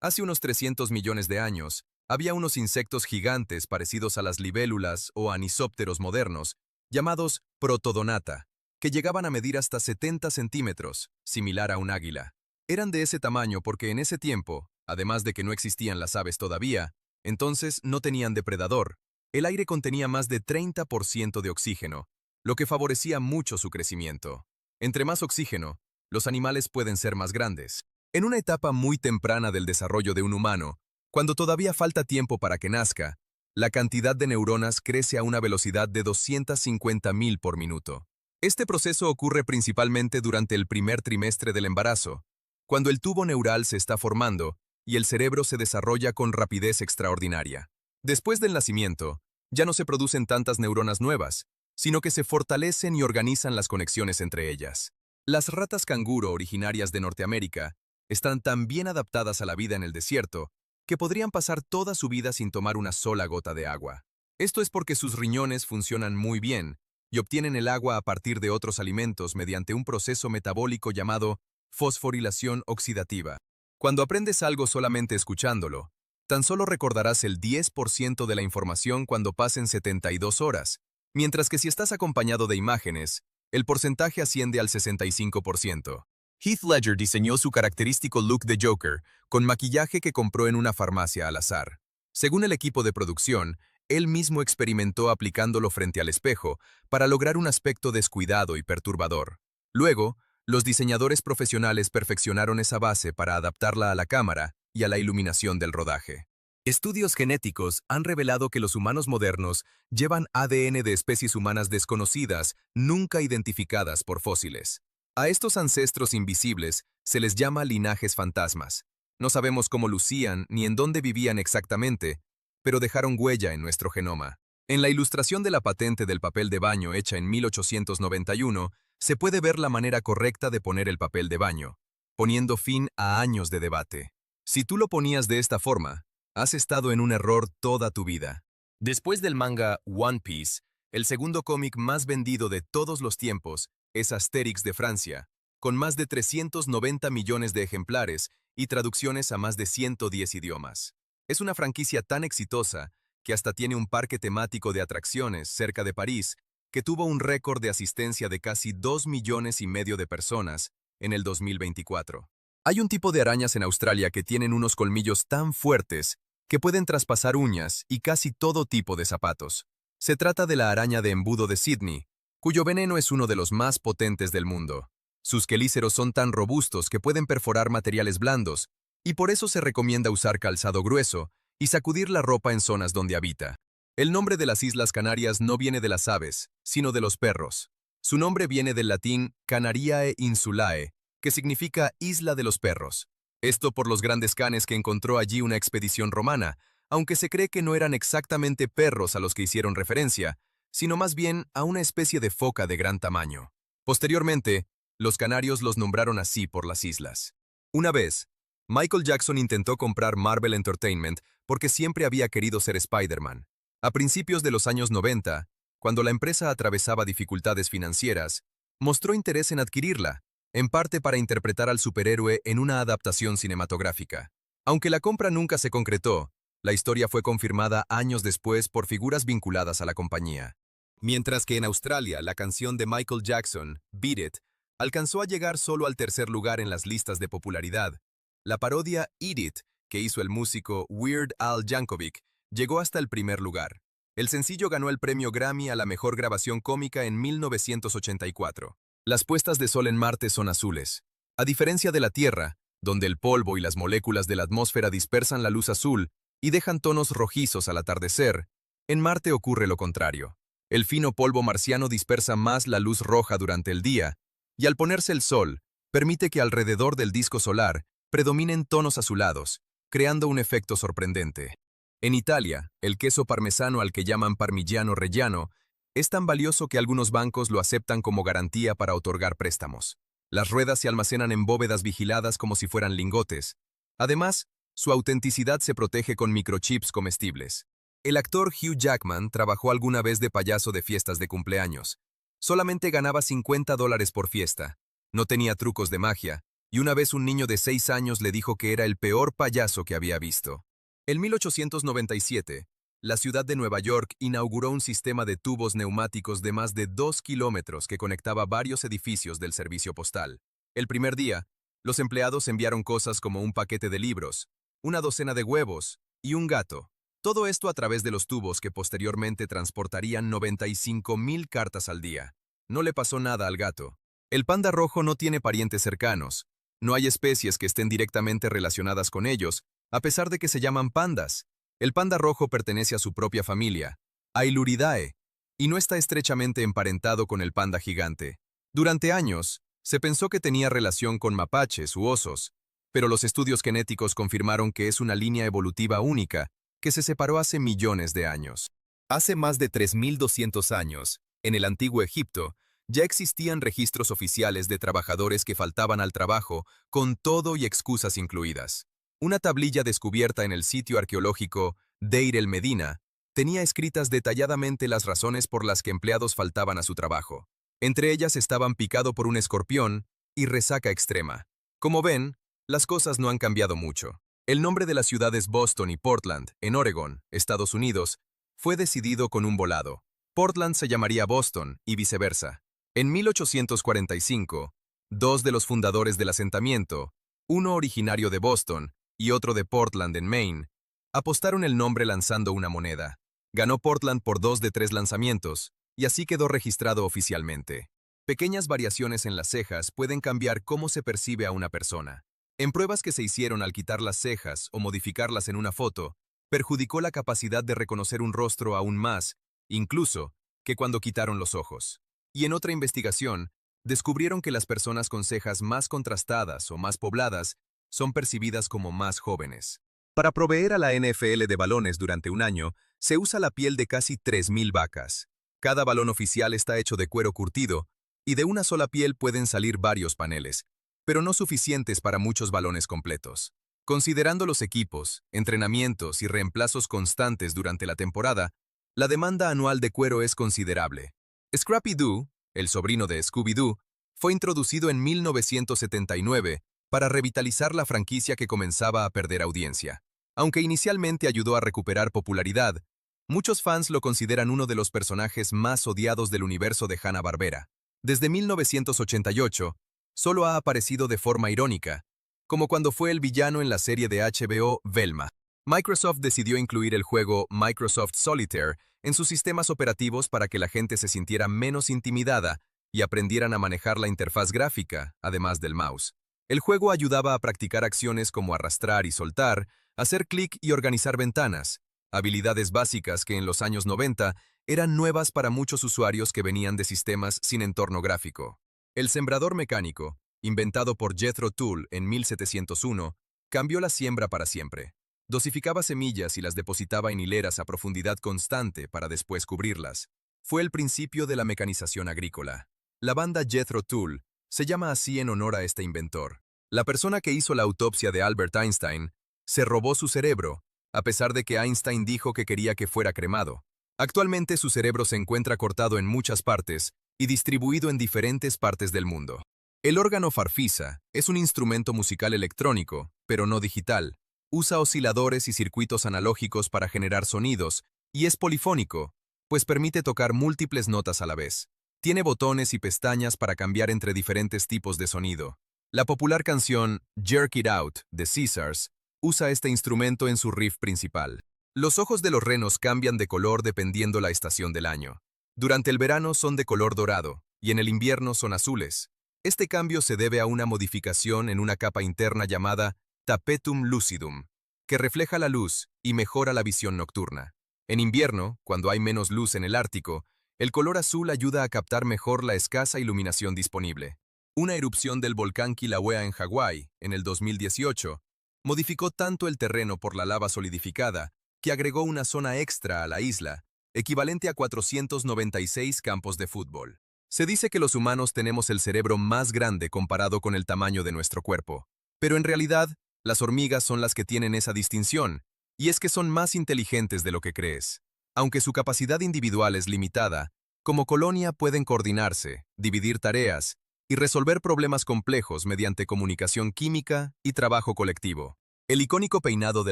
Hace unos 300 millones de años, había unos insectos gigantes parecidos a las libélulas o anisópteros modernos, llamados protodonata, que llegaban a medir hasta 70 centímetros, similar a un águila. Eran de ese tamaño porque en ese tiempo, además de que no existían las aves todavía, entonces no tenían depredador. El aire contenía más de 30% de oxígeno, lo que favorecía mucho su crecimiento. Entre más oxígeno, los animales pueden ser más grandes. En una etapa muy temprana del desarrollo de un humano, cuando todavía falta tiempo para que nazca, la cantidad de neuronas crece a una velocidad de 250.000 por minuto. Este proceso ocurre principalmente durante el primer trimestre del embarazo, cuando el tubo neural se está formando y el cerebro se desarrolla con rapidez extraordinaria. Después del nacimiento, ya no se producen tantas neuronas nuevas, sino que se fortalecen y organizan las conexiones entre ellas. Las ratas canguro originarias de Norteamérica están tan bien adaptadas a la vida en el desierto que podrían pasar toda su vida sin tomar una sola gota de agua. Esto es porque sus riñones funcionan muy bien y obtienen el agua a partir de otros alimentos mediante un proceso metabólico llamado fosforilación oxidativa. Cuando aprendes algo solamente escuchándolo, Tan solo recordarás el 10% de la información cuando pasen 72 horas, mientras que si estás acompañado de imágenes, el porcentaje asciende al 65%. Heath Ledger diseñó su característico look de Joker con maquillaje que compró en una farmacia al azar. Según el equipo de producción, él mismo experimentó aplicándolo frente al espejo para lograr un aspecto descuidado y perturbador. Luego, los diseñadores profesionales perfeccionaron esa base para adaptarla a la cámara y a la iluminación del rodaje. Estudios genéticos han revelado que los humanos modernos llevan ADN de especies humanas desconocidas, nunca identificadas por fósiles. A estos ancestros invisibles se les llama linajes fantasmas. No sabemos cómo lucían ni en dónde vivían exactamente, pero dejaron huella en nuestro genoma. En la ilustración de la patente del papel de baño hecha en 1891, se puede ver la manera correcta de poner el papel de baño, poniendo fin a años de debate. Si tú lo ponías de esta forma, has estado en un error toda tu vida. Después del manga One Piece, el segundo cómic más vendido de todos los tiempos es Asterix de Francia, con más de 390 millones de ejemplares y traducciones a más de 110 idiomas. Es una franquicia tan exitosa que hasta tiene un parque temático de atracciones cerca de París que tuvo un récord de asistencia de casi 2,5 millones de personas en el 2024. Hay un tipo de arañas en Australia que tienen unos colmillos tan fuertes que pueden traspasar uñas y casi todo tipo de zapatos. Se trata de la araña de embudo de Sydney, cuyo veneno es uno de los más potentes del mundo. Sus quelíceros son tan robustos que pueden perforar materiales blandos, y por eso se recomienda usar calzado grueso y sacudir la ropa en zonas donde habita. El nombre de las Islas Canarias no viene de las aves, sino de los perros. Su nombre viene del latín Canariae Insulae, que significa Isla de los Perros. Esto por los grandes canes que encontró allí una expedición romana, aunque se cree que no eran exactamente perros a los que hicieron referencia, sino más bien a una especie de foca de gran tamaño. Posteriormente, los canarios los nombraron así por las islas. Una vez, Michael Jackson intentó comprar Marvel Entertainment porque siempre había querido ser Spider-Man. A principios de los años 90, cuando la empresa atravesaba dificultades financieras, mostró interés en adquirirla, en parte para interpretar al superhéroe en una adaptación cinematográfica. Aunque la compra nunca se concretó, la historia fue confirmada años después por figuras vinculadas a la compañía. Mientras que en Australia la canción de Michael Jackson, Beat It, alcanzó a llegar solo al tercer lugar en las listas de popularidad, la parodia Eat It, que hizo el músico Weird Al Yankovic, llegó hasta el primer lugar. El sencillo ganó el premio Grammy a la mejor grabación cómica en 1984. Las puestas de sol en Marte son azules. A diferencia de la Tierra, donde el polvo y las moléculas de la atmósfera dispersan la luz azul y dejan tonos rojizos al atardecer, en Marte ocurre lo contrario. El fino polvo marciano dispersa más la luz roja durante el día, y al ponerse el sol, permite que alrededor del disco solar predominen tonos azulados, creando un efecto sorprendente. En Italia, el queso parmesano al que llaman Parmigiano Reggiano es tan valioso que algunos bancos lo aceptan como garantía para otorgar préstamos. Las ruedas se almacenan en bóvedas vigiladas como si fueran lingotes. Además, su autenticidad se protege con microchips comestibles. El actor Hugh Jackman trabajó alguna vez de payaso de fiestas de cumpleaños. Solamente ganaba $50 por fiesta. No tenía trucos de magia, y una vez un niño de 6 años le dijo que era el peor payaso que había visto. En 1897, la ciudad de Nueva York inauguró un sistema de tubos neumáticos de más de 2 kilómetros que conectaba varios edificios del servicio postal. El primer día, los empleados enviaron cosas como un paquete de libros, una docena de huevos y un gato. Todo esto a través de los tubos que posteriormente transportarían 95,000 cartas al día. No le pasó nada al gato. El panda rojo no tiene parientes cercanos. No hay especies que estén directamente relacionadas con ellos, a pesar de que se llaman pandas. El panda rojo pertenece a su propia familia, Ailuridae, y no está estrechamente emparentado con el panda gigante. Durante años, se pensó que tenía relación con mapaches u osos, pero los estudios genéticos confirmaron que es una línea evolutiva única que se separó hace millones de años. Hace más de 3,200 años, en el antiguo Egipto, ya existían registros oficiales de trabajadores que faltaban al trabajo, con todo y excusas incluidas. Una tablilla descubierta en el sitio arqueológico Deir el Medina tenía escritas detalladamente las razones por las que empleados faltaban a su trabajo. Entre ellas estaban picado por un escorpión y resaca extrema. Como ven, las cosas no han cambiado mucho. El nombre de las ciudades Boston y Portland, en Oregón, Estados Unidos, fue decidido con un volado. Portland se llamaría Boston y viceversa. En 1845, dos de los fundadores del asentamiento, uno originario de Boston y otro de Portland en Maine, apostaron el nombre lanzando una moneda. Ganó Portland por 2 de 3 lanzamientos, y así quedó registrado oficialmente. Pequeñas variaciones en las cejas pueden cambiar cómo se percibe a una persona. En pruebas que se hicieron al quitar las cejas o modificarlas en una foto, perjudicó la capacidad de reconocer un rostro aún más, incluso, que cuando quitaron los ojos. Y en otra investigación, descubrieron que las personas con cejas más contrastadas o más pobladas son percibidas como más jóvenes. Para proveer a la NFL de balones durante un año, se usa la piel de casi 3.000 vacas. Cada balón oficial está hecho de cuero curtido, y de una sola piel pueden salir varios paneles, pero no suficientes para muchos balones completos. Considerando los equipos, entrenamientos y reemplazos constantes durante la temporada, la demanda anual de cuero es considerable. Scrappy-Doo, el sobrino de Scooby-Doo, fue introducido en 1979 para revitalizar la franquicia que comenzaba a perder audiencia. Aunque inicialmente ayudó a recuperar popularidad, muchos fans lo consideran uno de los personajes más odiados del universo de Hanna-Barbera. Desde 1988, solo ha aparecido de forma irónica, como cuando fue el villano en la serie de HBO Velma. Microsoft decidió incluir el juego Microsoft Solitaire en sus sistemas operativos para que la gente se sintiera menos intimidada y aprendieran a manejar la interfaz gráfica, además del mouse. El juego ayudaba a practicar acciones como arrastrar y soltar, hacer clic y organizar ventanas, habilidades básicas que en los años 90 eran nuevas para muchos usuarios que venían de sistemas sin entorno gráfico. El sembrador mecánico, inventado por Jethro Tull en 1701, cambió la siembra para siempre. Dosificaba semillas y las depositaba en hileras a profundidad constante para después cubrirlas. Fue el principio de la mecanización agrícola. La banda Jethro Tull se llama así en honor a este inventor. La persona que hizo la autopsia de Albert Einstein se robó su cerebro, a pesar de que Einstein dijo que quería que fuera cremado. Actualmente su cerebro se encuentra cortado en muchas partes y distribuido en diferentes partes del mundo. El órgano farfisa es un instrumento musical electrónico, pero no digital. Usa osciladores y circuitos analógicos para generar sonidos y es polifónico, pues permite tocar múltiples notas a la vez. Tiene botones y pestañas para cambiar entre diferentes tipos de sonido. La popular canción Jerk It Out de Caesars usa este instrumento en su riff principal. Los ojos de los renos cambian de color dependiendo la estación del año. Durante el verano son de color dorado y en el invierno son azules. Este cambio se debe a una modificación en una capa interna llamada tapetum lucidum, que refleja la luz y mejora la visión nocturna. En invierno, cuando hay menos luz en el Ártico, el color azul ayuda a captar mejor la escasa iluminación disponible. Una erupción del volcán Kilauea en Hawái, en el 2018, modificó tanto el terreno por la lava solidificada que agregó una zona extra a la isla, equivalente a 496 campos de fútbol. Se dice que los humanos tenemos el cerebro más grande comparado con el tamaño de nuestro cuerpo, pero en realidad, las hormigas son las que tienen esa distinción, y es que son más inteligentes de lo que crees. Aunque su capacidad individual es limitada, como colonia pueden coordinarse, dividir tareas y resolver problemas complejos mediante comunicación química y trabajo colectivo. El icónico peinado de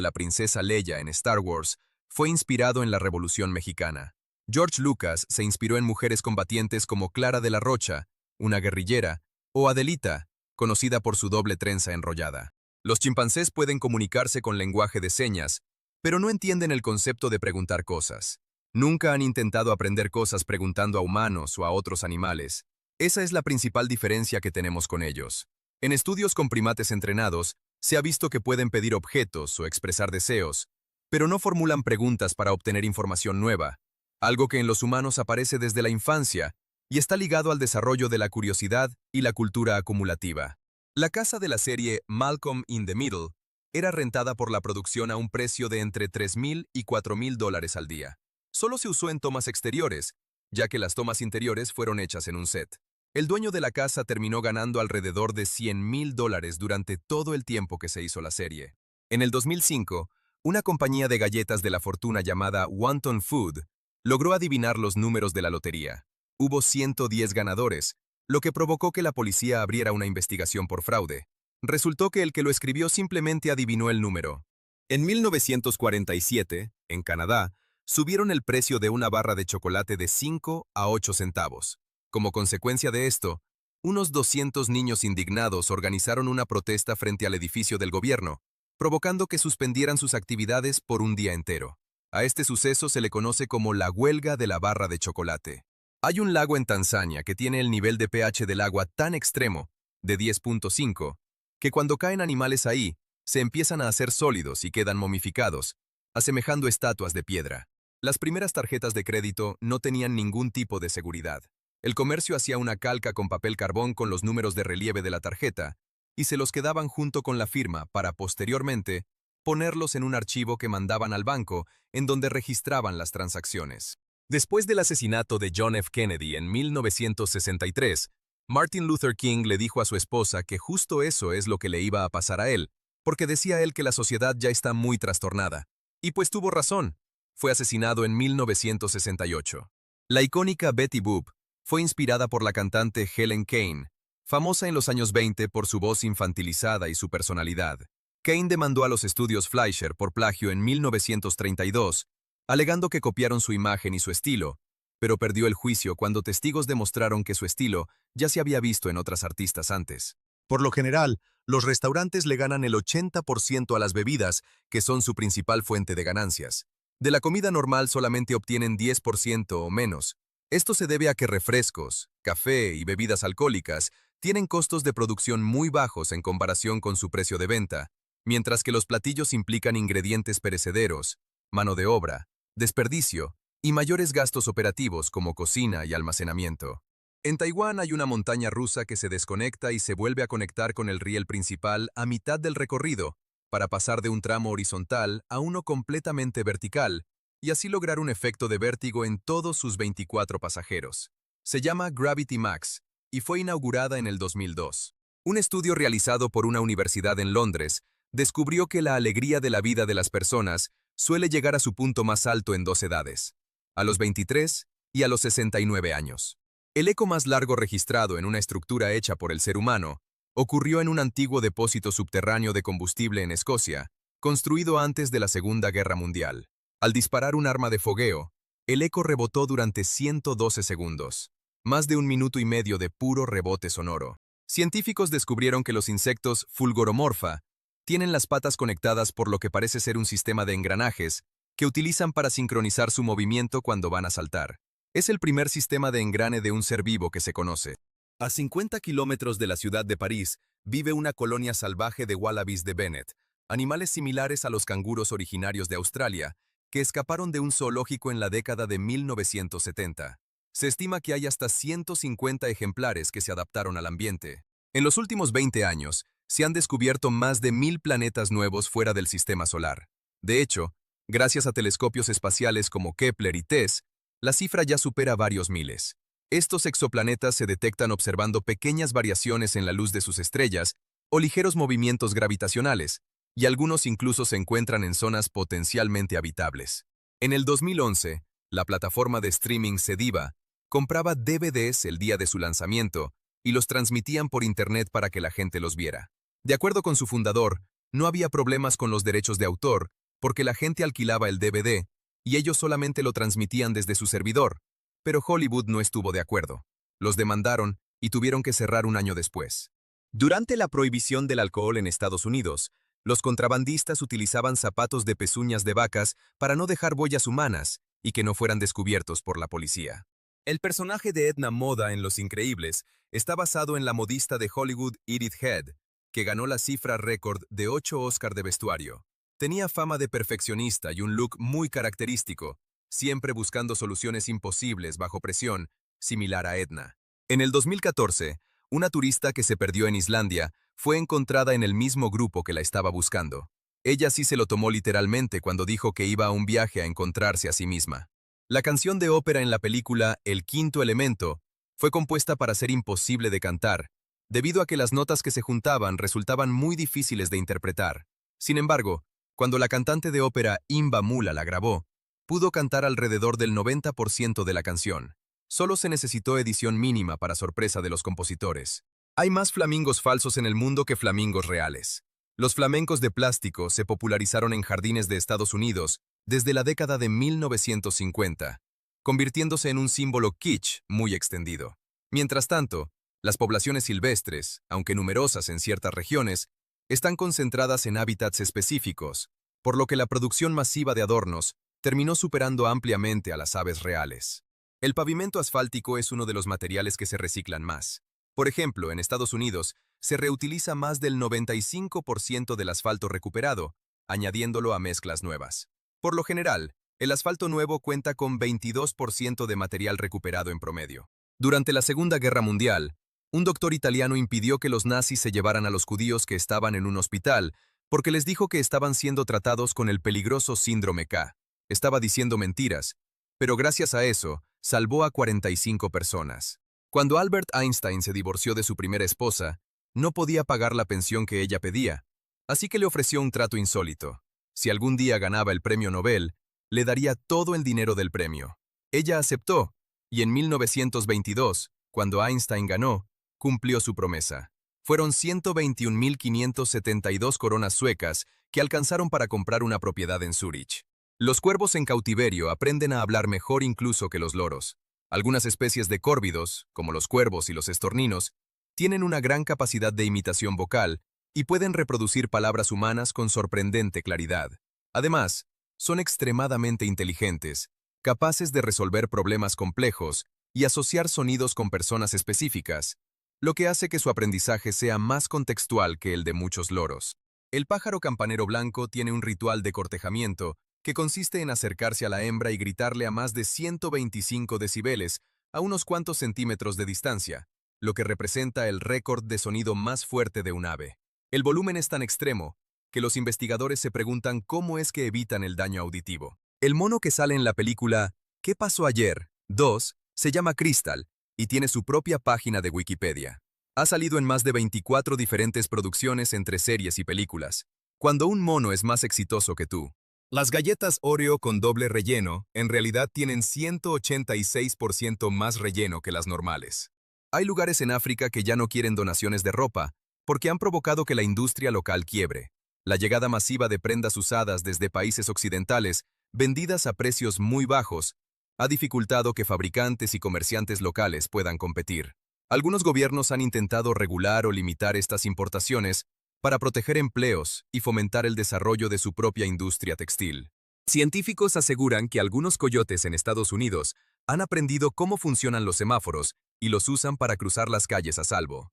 la princesa Leia en Star Wars fue inspirado en la Revolución Mexicana. George Lucas se inspiró en mujeres combatientes como Clara de la Rocha, una guerrillera, o Adelita, conocida por su doble trenza enrollada. Los chimpancés pueden comunicarse con lenguaje de señas, pero no entienden el concepto de preguntar cosas. Nunca han intentado aprender cosas preguntando a humanos o a otros animales. Esa es la principal diferencia que tenemos con ellos. En estudios con primates entrenados, se ha visto que pueden pedir objetos o expresar deseos, pero no formulan preguntas para obtener información nueva, algo que en los humanos aparece desde la infancia y está ligado al desarrollo de la curiosidad y la cultura acumulativa. La casa de la serie Malcolm in the Middle era rentada por la producción a un precio de entre $3,000 y $4,000 al día. Solo se usó en tomas exteriores, ya que las tomas interiores fueron hechas en un set. El dueño de la casa terminó ganando alrededor de $100,000 durante todo el tiempo que se hizo la serie. En el 2005, una compañía de galletas de la fortuna llamada Wonton Food logró adivinar los números de la lotería. Hubo 110 ganadores, lo que provocó que la policía abriera una investigación por fraude. Resultó que el que lo escribió simplemente adivinó el número. En 1947, en Canadá, subieron el precio de una barra de chocolate de 5 a 8 centavos. Como consecuencia de esto, unos 200 niños indignados organizaron una protesta frente al edificio del gobierno, provocando que suspendieran sus actividades por un día entero. A este suceso se le conoce como la huelga de la barra de chocolate. Hay un lago en Tanzania que tiene el nivel de pH del agua tan extremo, de 10.5, que cuando caen animales ahí, se empiezan a hacer sólidos y quedan momificados, asemejando estatuas de piedra. Las primeras tarjetas de crédito no tenían ningún tipo de seguridad. El comercio hacía una calca con papel carbón con los números de relieve de la tarjeta y se los quedaban junto con la firma para, posteriormente, ponerlos en un archivo que mandaban al banco en donde registraban las transacciones. Después del asesinato de John F. Kennedy en 1963, Martin Luther King le dijo a su esposa que justo eso es lo que le iba a pasar a él, porque decía él que la sociedad ya está muy trastornada. Y pues tuvo razón. Fue asesinado en 1968. La icónica Betty Boop fue inspirada por la cantante Helen Kane, famosa en los años 20 por su voz infantilizada y su personalidad. Kane demandó a los estudios Fleischer por plagio en 1932, alegando que copiaron su imagen y su estilo, pero perdió el juicio cuando testigos demostraron que su estilo ya se había visto en otras artistas antes. Por lo general, los restaurantes le ganan el 80% a las bebidas, que son su principal fuente de ganancias. De la comida normal solamente obtienen 10% o menos. Esto se debe a que refrescos, café y bebidas alcohólicas tienen costos de producción muy bajos en comparación con su precio de venta, mientras que los platillos implican ingredientes perecederos, mano de obra, desperdicio y mayores gastos operativos como cocina y almacenamiento. En Taiwán hay una montaña rusa que se desconecta y se vuelve a conectar con el riel principal a mitad del recorrido, para pasar de un tramo horizontal a uno completamente vertical, y así lograr un efecto de vértigo en todos sus 24 pasajeros. Se llama Gravity Max, y fue inaugurada en el 2002. Un estudio realizado por una universidad en Londres descubrió que la alegría de la vida de las personas suele llegar a su punto más alto en dos edades, a los 23 y a los 69 años. El eco más largo registrado en una estructura hecha por el ser humano ocurrió en un antiguo depósito subterráneo de combustible en Escocia, construido antes de la Segunda Guerra Mundial. Al disparar un arma de fogueo, el eco rebotó durante 112 segundos, más de 1 minuto y medio de puro rebote sonoro. Científicos descubrieron que los insectos Fulgoromorpha tienen las patas conectadas por lo que parece ser un sistema de engranajes que utilizan para sincronizar su movimiento cuando van a saltar. Es el primer sistema de engrane de un ser vivo que se conoce. A 50 kilómetros de la ciudad de París vive una colonia salvaje de wallabies de Bennett, animales similares a los canguros originarios de Australia, que escaparon de un zoológico en la década de 1970. Se estima que hay hasta 150 ejemplares que se adaptaron al ambiente. En los últimos 20 años, se han descubierto más de 1000 planetas nuevos fuera del sistema solar. De hecho, gracias a telescopios espaciales como Kepler y TESS, la cifra ya supera varios miles. Estos exoplanetas se detectan observando pequeñas variaciones en la luz de sus estrellas o ligeros movimientos gravitacionales, y algunos incluso se encuentran en zonas potencialmente habitables. En el 2011, la plataforma de streaming Sediva compraba DVDs el día de su lanzamiento y los transmitían por internet para que la gente los viera. De acuerdo con su fundador, no había problemas con los derechos de autor porque la gente alquilaba el DVD y ellos solamente lo transmitían desde su servidor, pero Hollywood no estuvo de acuerdo. Los demandaron y tuvieron que cerrar un año después. Durante la prohibición del alcohol en Estados Unidos, los contrabandistas utilizaban zapatos de pezuñas de vacas para no dejar huellas humanas y que no fueran descubiertos por la policía. El personaje de Edna Moda en Los Increíbles está basado en la modista de Hollywood Edith Head, que ganó la cifra récord de 8 Oscar de vestuario. Tenía fama de perfeccionista y un look muy característico, siempre buscando soluciones imposibles bajo presión, similar a Edna. En el 2014, una turista que se perdió en Islandia fue encontrada en el mismo grupo que la estaba buscando. Ella sí se lo tomó literalmente cuando dijo que iba a un viaje a encontrarse a sí misma. La canción de ópera en la película El Quinto Elemento fue compuesta para ser imposible de cantar, debido a que las notas que se juntaban resultaban muy difíciles de interpretar. Sin embargo, cuando la cantante de ópera Imba Mula la grabó, pudo cantar alrededor del 90% de la canción. Solo se necesitó edición mínima para sorpresa de los compositores. Hay más flamingos falsos en el mundo que flamingos reales. Los flamencos de plástico se popularizaron en jardines de Estados Unidos desde la década de 1950, convirtiéndose en un símbolo kitsch muy extendido. Mientras tanto, las poblaciones silvestres, aunque numerosas en ciertas regiones, están concentradas en hábitats específicos, por lo que la producción masiva de adornos terminó superando ampliamente a las aves reales. El pavimento asfáltico es uno de los materiales que se reciclan más. Por ejemplo, en Estados Unidos, se reutiliza más del 95% del asfalto recuperado, añadiéndolo a mezclas nuevas. Por lo general, el asfalto nuevo cuenta con 22% de material recuperado en promedio. Durante la Segunda Guerra Mundial, un doctor italiano impidió que los nazis se llevaran a los judíos que estaban en un hospital porque les dijo que estaban siendo tratados con el peligroso síndrome K. Estaba diciendo mentiras, pero gracias a eso, salvó a 45 personas. Cuando Albert Einstein se divorció de su primera esposa, no podía pagar la pensión que ella pedía, así que le ofreció un trato insólito. Si algún día ganaba el premio Nobel, le daría todo el dinero del premio. Ella aceptó, y en 1922, cuando Einstein ganó, cumplió su promesa. Fueron 121.572 coronas suecas que alcanzaron para comprar una propiedad en Zúrich. Los cuervos en cautiverio aprenden a hablar mejor incluso que los loros. Algunas especies de córvidos, como los cuervos y los estorninos, tienen una gran capacidad de imitación vocal y pueden reproducir palabras humanas con sorprendente claridad. Además, son extremadamente inteligentes, capaces de resolver problemas complejos y asociar sonidos con personas específicas, lo que hace que su aprendizaje sea más contextual que el de muchos loros. El pájaro campanero blanco tiene un ritual de cortejamiento que consiste en acercarse a la hembra y gritarle a más de 125 decibeles a unos cuantos centímetros de distancia, lo que representa el récord de sonido más fuerte de un ave. El volumen es tan extremo que los investigadores se preguntan cómo es que evitan el daño auditivo. El mono que sale en la película ¿Qué pasó ayer? 2 se llama Crystal y tiene su propia página de Wikipedia. Ha salido en más de 24 diferentes producciones entre series y películas. Cuando un mono es más exitoso que tú. Las galletas Oreo con doble relleno en realidad tienen 186% más relleno que las normales. Hay lugares en África que ya no quieren donaciones de ropa porque han provocado que la industria local quiebre. La llegada masiva de prendas usadas desde países occidentales, vendidas a precios muy bajos, ha dificultado que fabricantes y comerciantes locales puedan competir. Algunos gobiernos han intentado regular o limitar estas importaciones para proteger empleos y fomentar el desarrollo de su propia industria textil. Científicos aseguran que algunos coyotes en Estados Unidos han aprendido cómo funcionan los semáforos y los usan para cruzar las calles a salvo.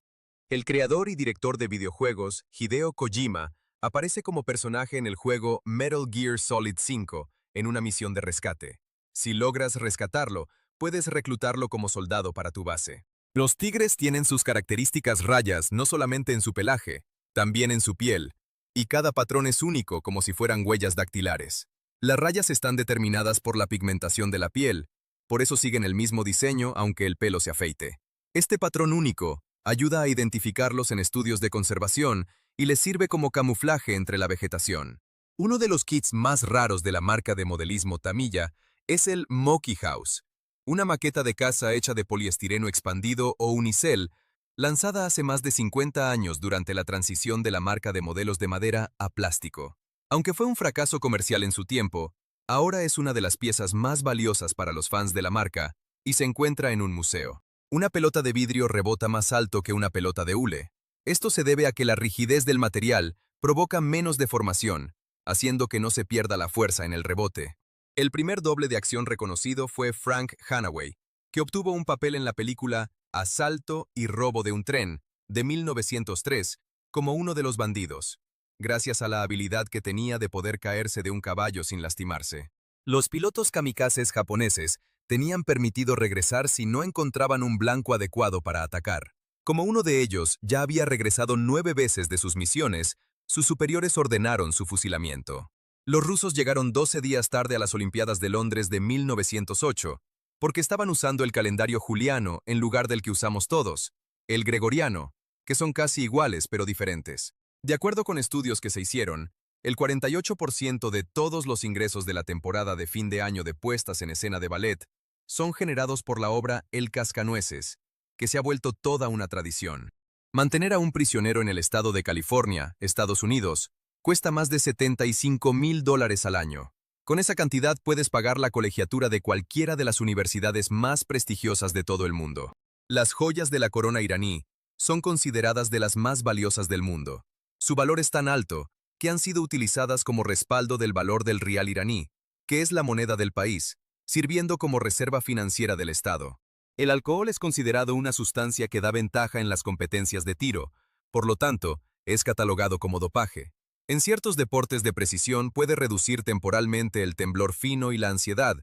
El creador y director de videojuegos, Hideo Kojima, aparece como personaje en el juego Metal Gear Solid 5 en una misión de rescate. Si logras rescatarlo, puedes reclutarlo como soldado para tu base. Los tigres tienen sus características rayas no solamente en su pelaje, también en su piel, y cada patrón es único como si fueran huellas dactilares. Las rayas están determinadas por la pigmentación de la piel, por eso siguen el mismo diseño aunque el pelo se afeite. Este patrón único ayuda a identificarlos en estudios de conservación y les sirve como camuflaje entre la vegetación. Uno de los kits más raros de la marca de modelismo Tamiya es el Moki House, una maqueta de casa hecha de poliestireno expandido o unicel, lanzada hace más de 50 años durante la transición de la marca de modelos de madera a plástico. Aunque fue un fracaso comercial en su tiempo, ahora es una de las piezas más valiosas para los fans de la marca y se encuentra en un museo. Una pelota de vidrio rebota más alto que una pelota de hule. Esto se debe a que la rigidez del material provoca menos deformación, haciendo que no se pierda la fuerza en el rebote. El primer doble de acción reconocido fue Frank Hanaway, que obtuvo un papel en la película Asalto y robo de un tren, de 1903, como uno de los bandidos, gracias a la habilidad que tenía de poder caerse de un caballo sin lastimarse. Los pilotos kamikazes japoneses tenían permitido regresar si no encontraban un blanco adecuado para atacar. Como uno de ellos ya había regresado 9 veces de sus misiones, sus superiores ordenaron su fusilamiento. Los rusos llegaron 12 días tarde a las Olimpiadas de Londres de 1908, porque estaban usando el calendario juliano en lugar del que usamos todos, el gregoriano, que son casi iguales pero diferentes. De acuerdo con estudios que se hicieron, el 48% de todos los ingresos de la temporada de fin de año de puestas en escena de ballet son generados por la obra El Cascanueces, que se ha vuelto toda una tradición. Mantener a un prisionero en el estado de California, Estados Unidos, cuesta más de $75,000 al año. Con esa cantidad puedes pagar la colegiatura de cualquiera de las universidades más prestigiosas de todo el mundo. Las joyas de la corona iraní son consideradas de las más valiosas del mundo. Su valor es tan alto que han sido utilizadas como respaldo del valor del rial iraní, que es la moneda del país, sirviendo como reserva financiera del Estado. El alcohol es considerado una sustancia que da ventaja en las competencias de tiro, por lo tanto, es catalogado como dopaje. En ciertos deportes de precisión puede reducir temporalmente el temblor fino y la ansiedad,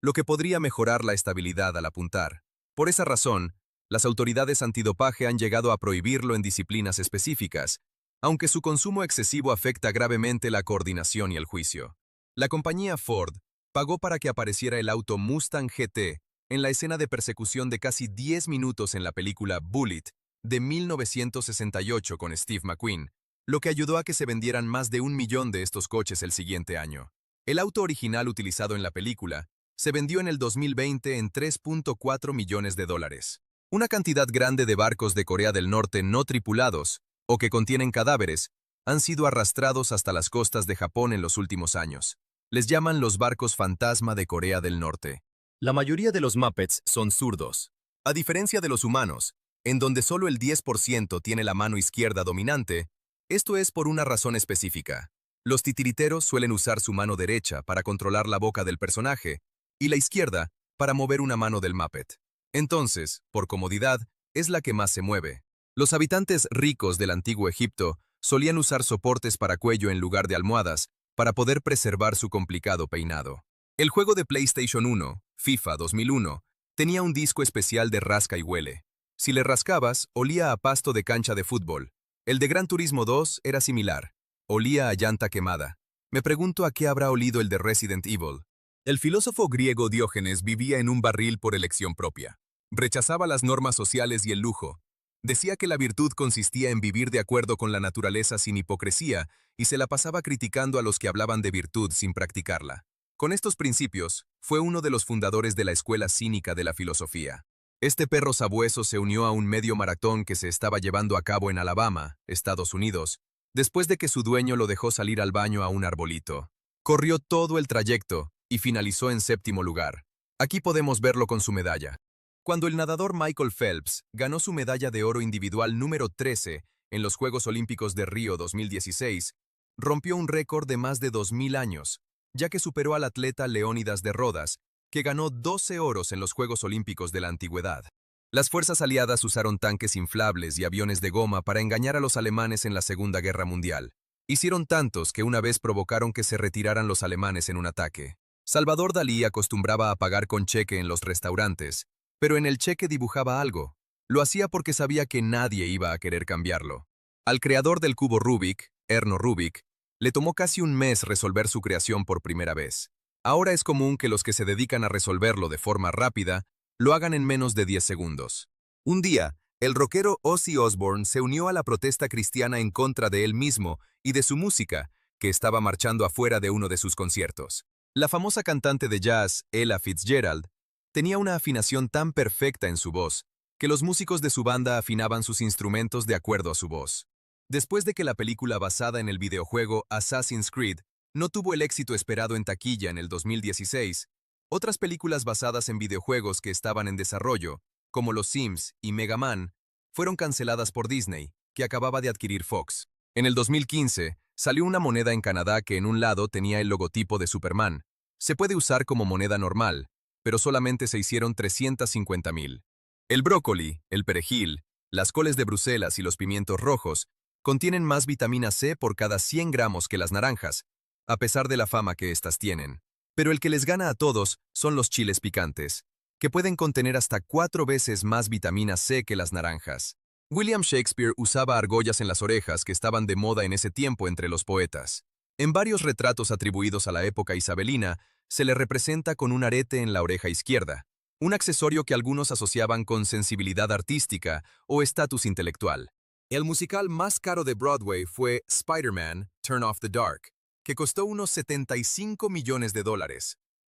lo que podría mejorar la estabilidad al apuntar. Por esa razón, las autoridades antidopaje han llegado a prohibirlo en disciplinas específicas, aunque su consumo excesivo afecta gravemente la coordinación y el juicio. La compañía Ford pagó para que apareciera el auto Mustang GT en la escena de persecución de casi 10 minutos en la película Bullitt de 1968 con Steve McQueen, lo que ayudó a que se vendieran más de 1 millón de estos coches el siguiente año. El auto original utilizado en la película se vendió en el 2020 en $3.4 millones. Una cantidad grande de barcos de Corea del Norte no tripulados, o que contienen cadáveres, han sido arrastrados hasta las costas de Japón en los últimos años. Les llaman los barcos fantasma de Corea del Norte. La mayoría de los Muppets son zurdos. A diferencia de los humanos, en donde solo el 10% tiene la mano izquierda dominante, esto es por una razón específica. Los titiriteros suelen usar su mano derecha para controlar la boca del personaje y la izquierda para mover una mano del Muppet. Entonces, por comodidad, es la que más se mueve. Los habitantes ricos del antiguo Egipto solían usar soportes para cuello en lugar de almohadas para poder preservar su complicado peinado. El juego de PlayStation 1, FIFA 2001, tenía un disco especial de rasca y huele. Si le rascabas, olía a pasto de cancha de fútbol. El de Gran Turismo 2 era similar. Olía a llanta quemada. Me pregunto a qué habrá olido el de Resident Evil. El filósofo griego Diógenes vivía en un barril por elección propia. Rechazaba las normas sociales y el lujo. Decía que la virtud consistía en vivir de acuerdo con la naturaleza sin hipocresía y se la pasaba criticando a los que hablaban de virtud sin practicarla. Con estos principios, fue uno de los fundadores de la escuela cínica de la filosofía. Este perro sabueso se unió a un medio maratón que se estaba llevando a cabo en Alabama, Estados Unidos, después de que su dueño lo dejó salir al baño a un arbolito. Corrió todo el trayecto y finalizó en 7º lugar. Aquí podemos verlo con su medalla. Cuando el nadador Michael Phelps ganó su medalla de oro individual número 13 en los Juegos Olímpicos de Río 2016, rompió un récord de más de 2000 años, ya que superó al atleta Leónidas de Rodas, que ganó 12 oros en los Juegos Olímpicos de la antigüedad. Las fuerzas aliadas usaron tanques inflables y aviones de goma para engañar a los alemanes en la Segunda Guerra Mundial. Hicieron tantos que una vez provocaron que se retiraran los alemanes en un ataque. Salvador Dalí acostumbraba a pagar con cheque en los restaurantes, pero en el cheque dibujaba algo. Lo hacía porque sabía que nadie iba a querer cambiarlo. Al creador del cubo Rubik, Erno Rubik, le tomó casi un mes resolver su creación por primera vez. Ahora es común que los que se dedican a resolverlo de forma rápida lo hagan en menos de 10 segundos. Un día, el rockero Ozzy Osbourne se unió a la protesta cristiana en contra de él mismo y de su música, que estaba marchando afuera de uno de sus conciertos. La famosa cantante de jazz, Ella Fitzgerald, tenía una afinación tan perfecta en su voz que los músicos de su banda afinaban sus instrumentos de acuerdo a su voz. Después de que la película basada en el videojuego Assassin's Creed no tuvo el éxito esperado en taquilla en el 2016, otras películas basadas en videojuegos que estaban en desarrollo, como Los Sims y Mega Man, fueron canceladas por Disney, que acababa de adquirir Fox. En el 2015, salió una moneda en Canadá que en un lado tenía el logotipo de Superman. Se puede usar como moneda normal, pero solamente se hicieron 350,000. El brócoli, el perejil, las coles de Bruselas y los pimientos rojos contienen más vitamina C por cada 100 gramos que las naranjas, a pesar de la fama que éstas tienen. Pero el que les gana a todos son los chiles picantes, que pueden contener hasta 4 veces más vitamina C que las naranjas. William Shakespeare usaba argollas en las orejas que estaban de moda en ese tiempo entre los poetas. En varios retratos atribuidos a la época isabelina, se le representa con un arete en la oreja izquierda, un accesorio que algunos asociaban con sensibilidad artística o estatus intelectual. El musical más caro de Broadway fue Spider-Man, Turn Off the Dark, que costó unos $75 millones.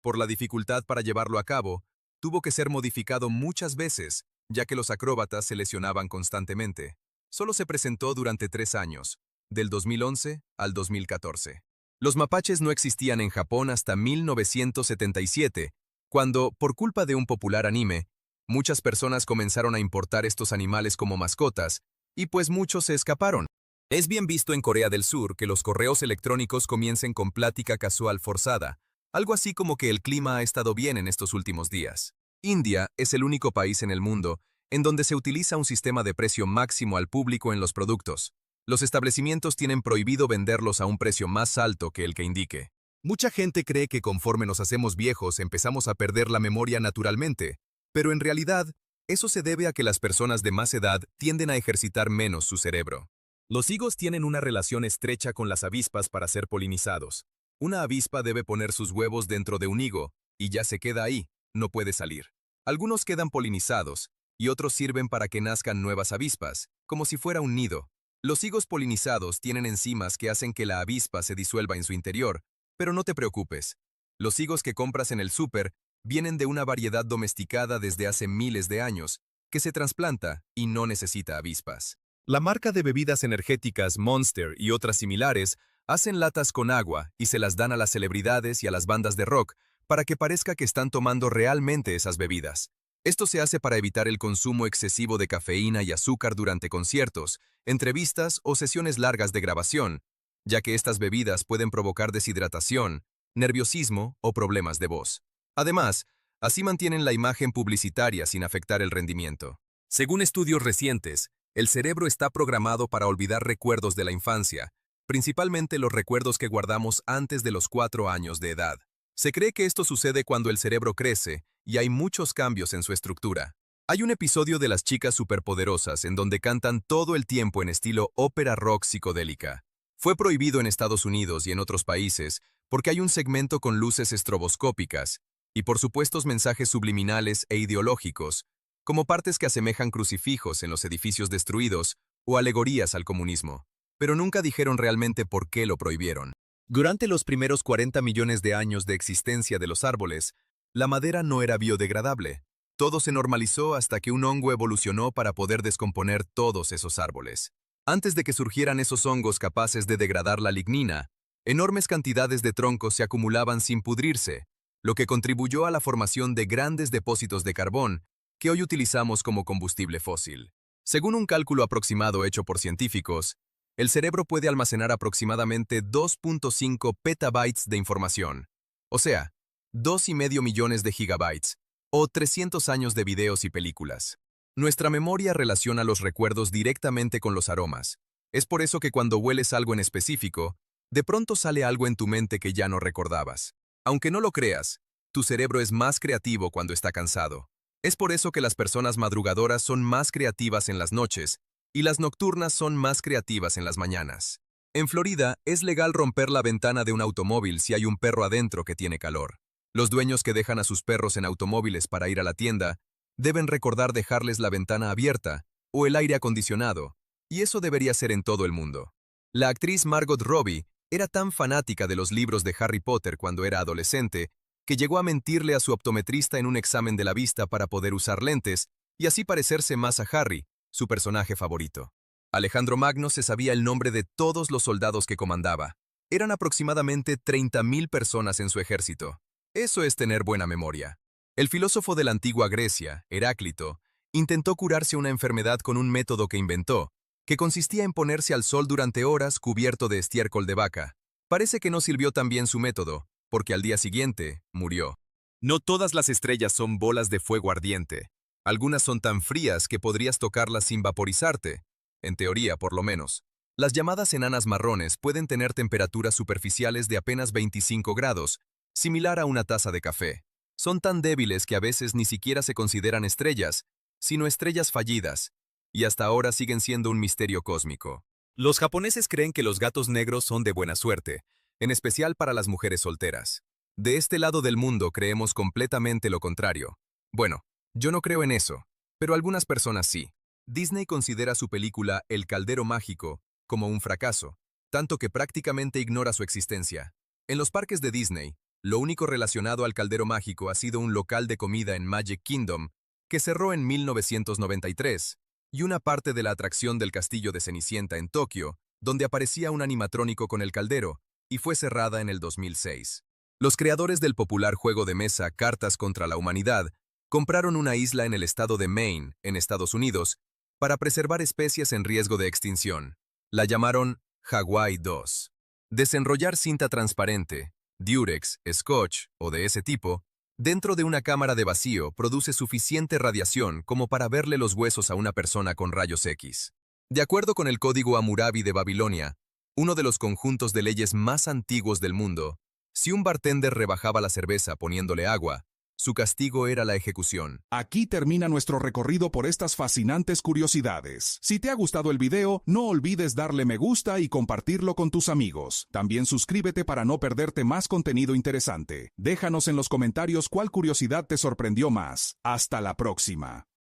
Por la dificultad para llevarlo a cabo, tuvo que ser modificado muchas veces, ya que los acróbatas se lesionaban constantemente. Solo se presentó durante 3 años, del 2011 al 2014. Los mapaches no existían en Japón hasta 1977, cuando, por culpa de un popular anime, muchas personas comenzaron a importar estos animales como mascotas, y pues muchos se escaparon. Es bien visto en Corea del Sur que los correos electrónicos comiencen con plática casual forzada, algo así como que el clima ha estado bien en estos últimos días. India es el único país en el mundo en donde se utiliza un sistema de precio máximo al público en los productos. Los establecimientos tienen prohibido venderlos a un precio más alto que el que indique. Mucha gente cree que conforme nos hacemos viejos empezamos a perder la memoria naturalmente, pero en realidad, eso se debe a que las personas de más edad tienden a ejercitar menos su cerebro. Los higos tienen una relación estrecha con las avispas para ser polinizados. Una avispa debe poner sus huevos dentro de un higo, y ya se queda ahí, no puede salir. Algunos quedan polinizados, y otros sirven para que nazcan nuevas avispas, como si fuera un nido. Los higos polinizados tienen enzimas que hacen que la avispa se disuelva en su interior, pero no te preocupes. Los higos que compras en el súper vienen de una variedad domesticada desde hace miles de años, que se trasplanta y no necesita avispas. La marca de bebidas energéticas Monster y otras similares hacen latas con agua y se las dan a las celebridades y a las bandas de rock para que parezca que están tomando realmente esas bebidas. Esto se hace para evitar el consumo excesivo de cafeína y azúcar durante conciertos, entrevistas o sesiones largas de grabación, ya que estas bebidas pueden provocar deshidratación, nerviosismo o problemas de voz. Además, así mantienen la imagen publicitaria sin afectar el rendimiento. Según estudios recientes, el cerebro está programado para olvidar recuerdos de la infancia, principalmente los recuerdos que guardamos antes de los 4 años de edad. Se cree que esto sucede cuando el cerebro crece y hay muchos cambios en su estructura. Hay un episodio de Las chicas superpoderosas en donde cantan todo el tiempo en estilo ópera rock psicodélica. Fue prohibido en Estados Unidos y en otros países porque hay un segmento con luces estroboscópicas y por supuestos mensajes subliminales e ideológicos, como partes que asemejan crucifijos en los edificios destruidos o alegorías al comunismo. Pero nunca dijeron realmente por qué lo prohibieron. Durante los primeros 40 millones de años de existencia de los árboles, la madera no era biodegradable. Todo se normalizó hasta que un hongo evolucionó para poder descomponer todos esos árboles. Antes de que surgieran esos hongos capaces de degradar la lignina, enormes cantidades de troncos se acumulaban sin pudrirse, lo que contribuyó a la formación de grandes depósitos de carbón que hoy utilizamos como combustible fósil. Según un cálculo aproximado hecho por científicos, el cerebro puede almacenar aproximadamente 2.5 petabytes de información, o sea, 2,5 millones de gigabytes, o 300 años de videos y películas. Nuestra memoria relaciona los recuerdos directamente con los aromas. Es por eso que cuando hueles algo en específico, de pronto sale algo en tu mente que ya no recordabas. Aunque no lo creas, tu cerebro es más creativo cuando está cansado. Es por eso que las personas madrugadoras son más creativas en las noches y las nocturnas son más creativas en las mañanas. En Florida, es legal romper la ventana de un automóvil si hay un perro adentro que tiene calor. Los dueños que dejan a sus perros en automóviles para ir a la tienda deben recordar dejarles la ventana abierta o el aire acondicionado, y eso debería ser en todo el mundo. La actriz Margot Robbie era tan fanática de los libros de Harry Potter cuando era adolescente que llegó a mentirle a su optometrista en un examen de la vista para poder usar lentes y así parecerse más a Harry, su personaje favorito. Alejandro Magno se sabía el nombre de todos los soldados que comandaba. Eran aproximadamente 30,000 personas en su ejército. Eso es tener buena memoria. El filósofo de la antigua Grecia, Heráclito, intentó curarse una enfermedad con un método que inventó, que consistía en ponerse al sol durante horas cubierto de estiércol de vaca. Parece que no sirvió tan bien su método, porque al día siguiente murió. No todas las estrellas son bolas de fuego ardiente. Algunas son tan frías que podrías tocarlas sin vaporizarte, en teoría por lo menos. Las llamadas enanas marrones pueden tener temperaturas superficiales de apenas 25 grados, similar a una taza de café. Son tan débiles que a veces ni siquiera se consideran estrellas, sino estrellas fallidas, y hasta ahora siguen siendo un misterio cósmico. Los japoneses creen que los gatos negros son de buena suerte, en especial para las mujeres solteras. De este lado del mundo creemos completamente lo contrario. Bueno, yo no creo en eso, pero algunas personas sí. Disney considera su película El Caldero Mágico como un fracaso, tanto que prácticamente ignora su existencia. En los parques de Disney, lo único relacionado al Caldero Mágico ha sido un local de comida en Magic Kingdom que cerró en 1993, y una parte de la atracción del castillo de Cenicienta en Tokio, donde aparecía un animatrónico con el caldero, y fue cerrada en el 2006. Los creadores del popular juego de mesa Cartas contra la Humanidad compraron una isla en el estado de Maine, en Estados Unidos, para preservar especies en riesgo de extinción. La llamaron Hawái 2. Desenrollar cinta transparente, Durex, Scotch o de ese tipo, dentro de una cámara de vacío produce suficiente radiación como para verle los huesos a una persona con rayos X. De acuerdo con el Código Hammurabi de Babilonia, uno de los conjuntos de leyes más antiguos del mundo, si un bartender rebajaba la cerveza poniéndole agua, su castigo era la ejecución. Aquí termina nuestro recorrido por estas fascinantes curiosidades. Si te ha gustado el video, no olvides darle me gusta y compartirlo con tus amigos. También suscríbete para no perderte más contenido interesante. Déjanos en los comentarios cuál curiosidad te sorprendió más. Hasta la próxima.